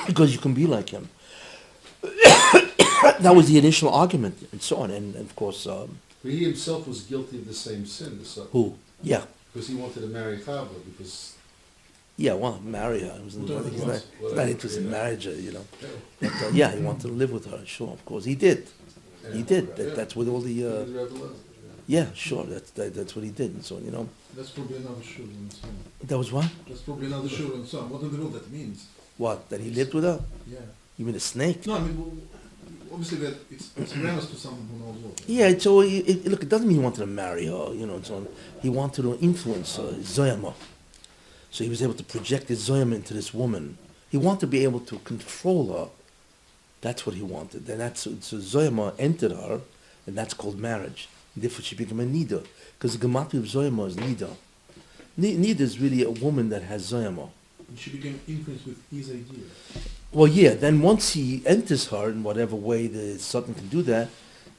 Because you can be like Him. That was the initial argument, and so on. And of course... But he himself was guilty of the same sin. Who? Yeah. Because he wanted to marry Chava, because... Yeah, well, marry her. He's not interested in marriage, But, he wanted to live with her, sure, of course. He did. He did. That's with all the... Yeah, sure, that's what he did, and so on, That's probably another shul and so on. That was what? That's probably another shul and so on. What in the world that means? What, that he lived with her? Yeah. You mean a snake? No, I mean, obviously that it's awareness to someone who knows what. Yeah, so look, it doesn't mean he wanted to marry her, and so on. He wanted to influence her, Zoyama. So he was able to project his Zoyama into this woman. He wanted to be able to control her. That's what he wanted. And so Zoyama entered her, and that's called marriage. And therefore she became a Nida. Because the Gematria of Zoyama is Nida. Nida is really a woman that has Zoyama. And she became influenced with his idea. Well, yeah, then once he enters her in whatever way the Satan can do that,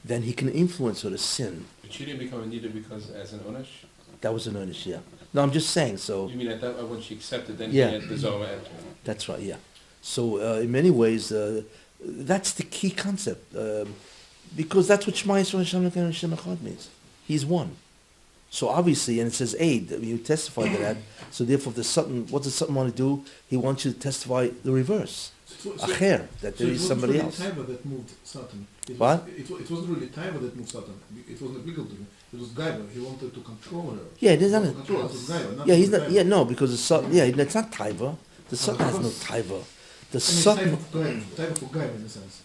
then he can influence her to sin. But she didn't become a Nida because as an Onish? That was an earnest, yeah. No, I'm just saying, so... You mean at that when she accepted, then Yeah. he had the Zohar enter? That's right, yeah. So in many ways, that's the key concept. Because that's what Shema Yisrael Hashem Elokeinu Hashem Echad means. He's one. So obviously, and it says aid, you testify to that. So therefore, if there's something, what does something want to do? He wants you to testify the reverse. Acher, that there is somebody else. It wasn't really Taiva that moved Satan. What? It wasn't really Taiva that moved Satan. It wasn't applicable to him. It was Gaiva. He wanted to control her. Yeah, it is not. Control her. It was Gaiva, not Yeah, he's not. Taiva. Yeah, no, because the Satan. Yeah, it's not Taiva. The Satan has no Taiva. The Satan. Taiva for Gaiva in a sense.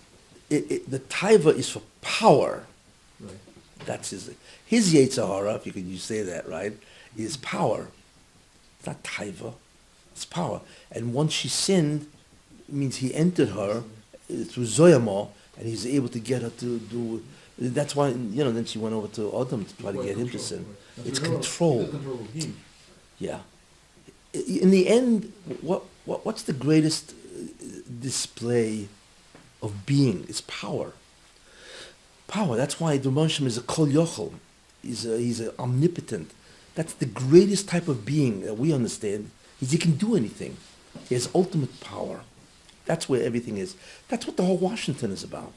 The Taiva is for power. Right. That's his Yetzirah, if you could say that, right, is power. It's not Taiva. It's power. And once she sinned, it means he entered her through Zoyama, and he's able to get her to do. That's why, then she went over to Adam to try to get him to sin. It's control. Control of him. Yeah. In the end, what's the greatest display of being? It's power. Power. That's why the Hashem is a Kol Yochel. He's a omnipotent. That's the greatest type of being that we understand. Is he can do anything. He has ultimate power. That's where everything is. That's what the whole Washington is about.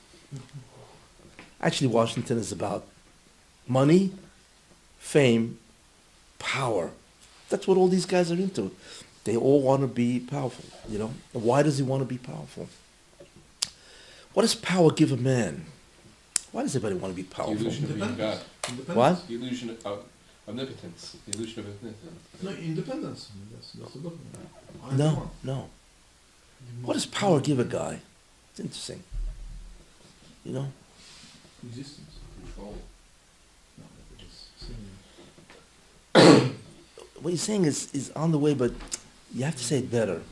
Actually, Washington is about money, fame, power. That's what all these guys are into. They all want to be powerful, Why does he want to be powerful? What does power give a man? Why does everybody want to be The powerful? illusion of being God. What? The illusion of omnipotence. The illusion of omnipotence. No, independence. That's the book. No. What does power give a guy? It's interesting. Existence. Control. No, What he's saying is on the way, but you have to say it better.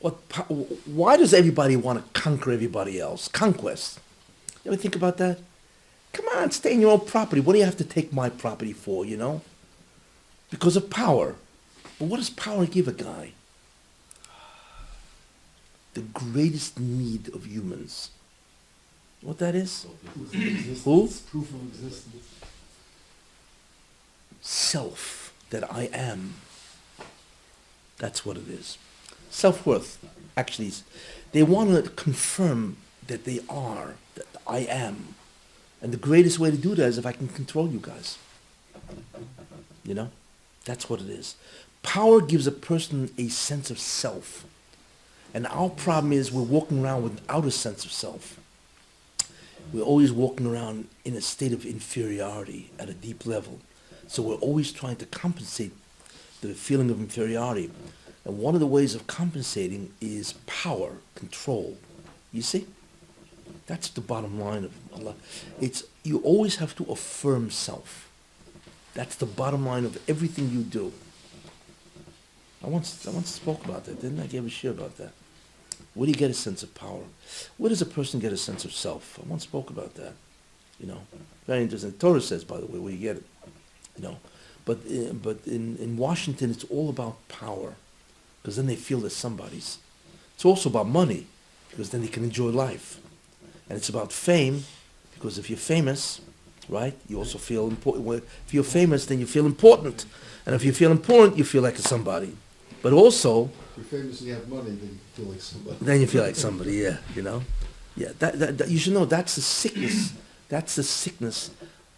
Why does everybody want to conquer everybody else? Conquest. You ever think about that? Come on, stay in your own property. What do you have to take my property for, Because of power. But what does power give a guy? The greatest need of humans. What that is? Who? Proof of existence. Self, that I am. That's what it is. Self-worth, actually. They want to confirm that they are, that I am. And the greatest way to do that is if I can control you guys. That's what it is. Power gives a person a sense of self. And our problem is we're walking around without a sense of self. We're always walking around in a state of inferiority at a deep level. So we're always trying to compensate the feeling of inferiority. And one of the ways of compensating is power, control. You see? That's the bottom line of Allah. You always have to affirm self. That's the bottom line of everything you do. I once spoke about that, didn't I? I gave a share about that. Where do you get a sense of power? Where does a person get a sense of self? I once spoke about that. Very interesting. The Torah says, by the way, where you get it. But in Washington, it's all about power, because then they feel they're somebody's. It's also about money, because then they can enjoy life. And it's about fame, because if you're famous, right, you also feel important. Well, if you're famous, then you feel important. And if you feel important, you feel like somebody. But also... If you're famous and you have money, then you feel like somebody. Then you feel like somebody, yeah, Yeah, that you should know, that's the sickness. That's the sickness.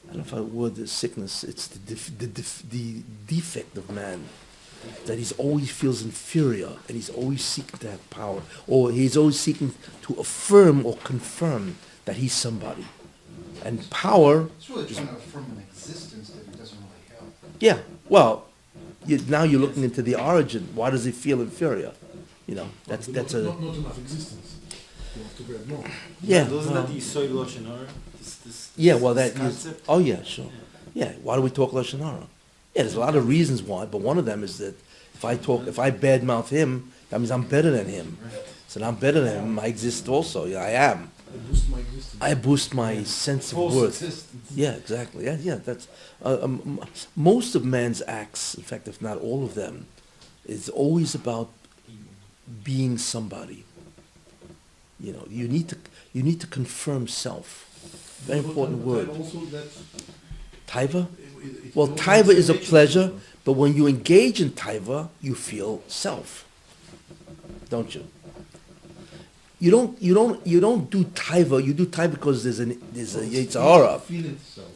I don't know if I word the sickness. It's the defect of man. That he's always feels inferior, and he's always seeking to have power. Or he's always seeking to affirm or confirm that he's somebody. And power, It's really trying to affirm an existence that he doesn't really have. yeah, well, now you're looking into the origin. Why does he feel inferior? You know, that's not a, enough existence to grab more. yeah. Doesn't well, that the Yisoid Lashon Hara? yeah, well, this that, concept? oh yeah, sure. Yeah, why do we talk Lashon Hara? Yeah, there's a lot of reasons why, but one of them is that if I badmouth him, that means I'm better than him. So now I'm better than him, I exist also, yeah, I am. I boost my existence. I boost my sense of False worth. existence. Yeah, exactly. Yeah, that's most of man's acts. In fact, if not all of them, is always about being somebody. You know, you need to confirm self. Very important word. Also that Taiva. it Well, also taiva is a nature- pleasure, but when you engage in taiva, you feel self, don't you? You don't do taiva. You do taiva because there's a Yetzirah. Feeling self.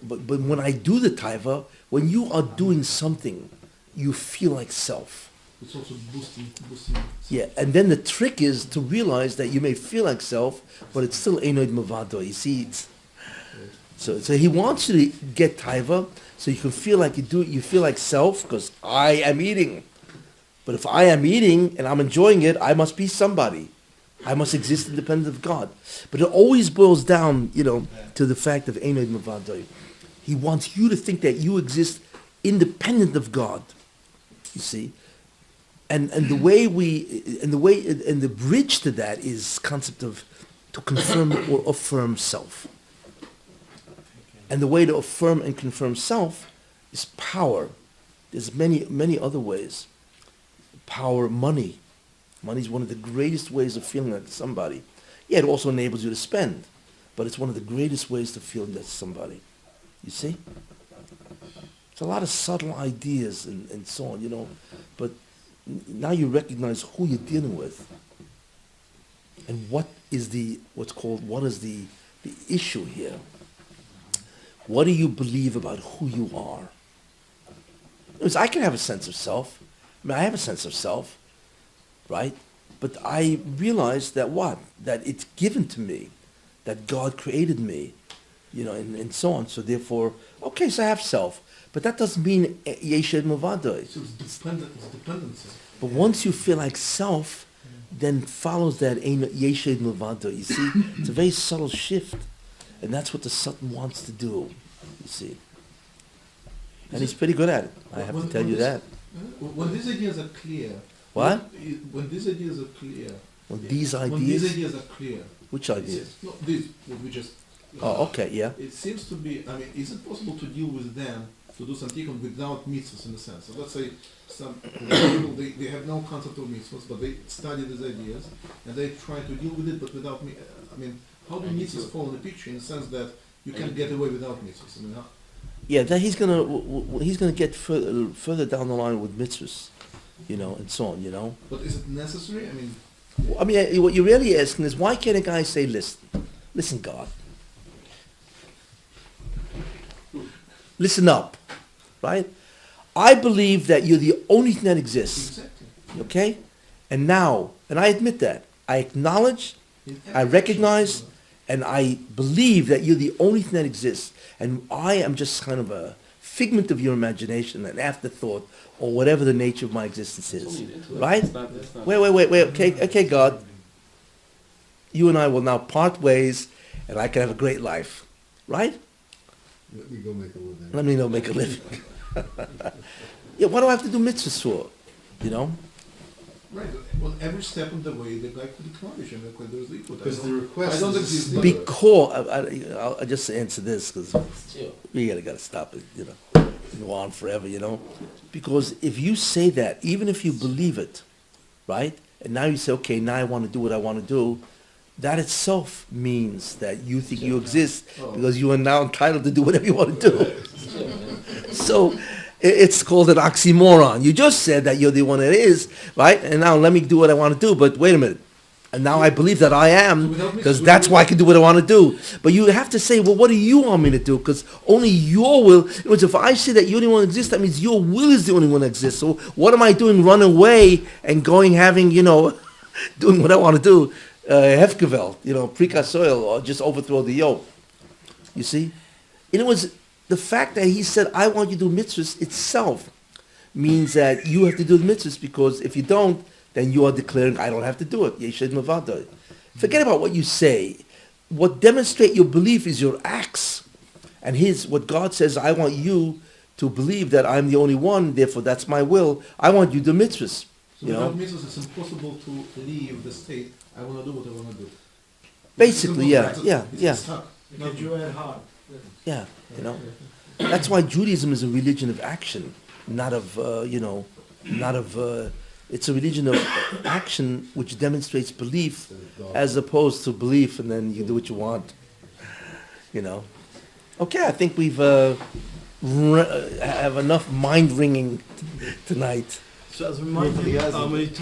But when I do the taiva, when you are doing something, you feel like self. It's also boosting. Yeah, and then the trick is to realize that you may feel like self, but it's still Einoid Mavado. You see, so he wants you to get taiva, so you can feel like you feel like self, because I am eating. But if I am eating and I'm enjoying it, I must be somebody. I must exist independent of God. But it always boils down, to the fact of Einoid Mavado. He wants you to think that you exist independent of God. You see? And the bridge to that is concept of to confirm or affirm self. And the way to affirm and confirm self is power. There's many other ways. Power, money. Money is one of the greatest ways of feeling like somebody. Yeah, it also enables you to spend, but it's one of the greatest ways to feel like somebody. You see? It's a lot of subtle ideas and so on, but now you recognize who you're dealing with and what is the issue here. What do you believe about who you are? Because I can have a sense of self. I have a sense of self, right? But I realize that that it's given to me, that God created me, and so on. So therefore, okay, so I have self. But that doesn't mean Yeshed Mavadoi. So it's dependency. But once you feel like self, then follows that Yeshed Mavadoi. You see, it's a very subtle shift. And that's what the Satan wants to do, you see. And he's pretty good at it, I have to tell you that. When these ideas are clear. What? When these ideas are clear. When these When these ideas, ideas are clear. which ideas? No, these, what we just. Oh, okay, yeah. It seems to be, is it possible to deal with them, to do santikon without mitzvahs in a sense? So let's say some people, they have no concept of mitzvahs, but they study these ideas, and they try to deal with it, but without, how do mitzvahs fall in the picture in the sense that you can get away without mitzvahs? How? Yeah, that he's gonna get further down the line with mitzvahs, and so on, But is it necessary? What you're really asking is, why can't a guy say, listen, God, listen up, right? I believe that you're the only thing that exists, Exactly. okay? And I admit that. I acknowledge, I recognize, and I believe that you're the only thing that exists. And I am just kind of a figment of your imagination, an afterthought, or whatever the nature of my existence It's is. only an intellect. Right? It's not- Wait. Okay, God. You and I will now part ways, and I can have a great life. Right? Let me go make a living. Let me make a living. Yeah, what do I have to do mitzvahs for? Right. Well, every step of the way they like to accomplish, there's the equal. Because the request I don't is exist. a Because I'll just answer this because we gotta stop it. Go on forever. Because if you say that, even if you believe it, right, and now you say, okay, now I want to do what I want to do, that itself means that you think you exist because you are now entitled to do whatever you want to do. So it's called an oxymoron. You just said that you're the one that is, right? And now let me do what I want to do. But wait a minute. And now I believe that I am because that's why I can do what I want to do. But you have to say, well, what do you want me to do? Because only your will. In other words, if I say that you're the only one that exists, that means your will is the only one that exists. So what am I doing? Run away and having, doing what I want to do. Hefgewalt, precast soil, or just overthrow the yoke. You see? In other words, the fact that he said, I want you to do mitzvahs itself means that you have to do the mitzvahs, because if you don't, then you are declaring, I don't have to do it. Yeshad Mavada. Forget about what you say. What demonstrate your belief is your acts. And what God says, I want you to believe that I'm the only one, therefore that's my will. I want you to do mitzvahs. So You know? without mitzvahs, it's impossible to leave the state. I want to do what I want to do. Basically, yeah. It's stuck. Because you had hard. Yeah, you know. That's why Judaism is a religion of action, not of, it's a religion of action which demonstrates belief as opposed to belief and then you do what you want, you know. Okay, I think we've have enough mind-wringing tonight. So as a reminder, when you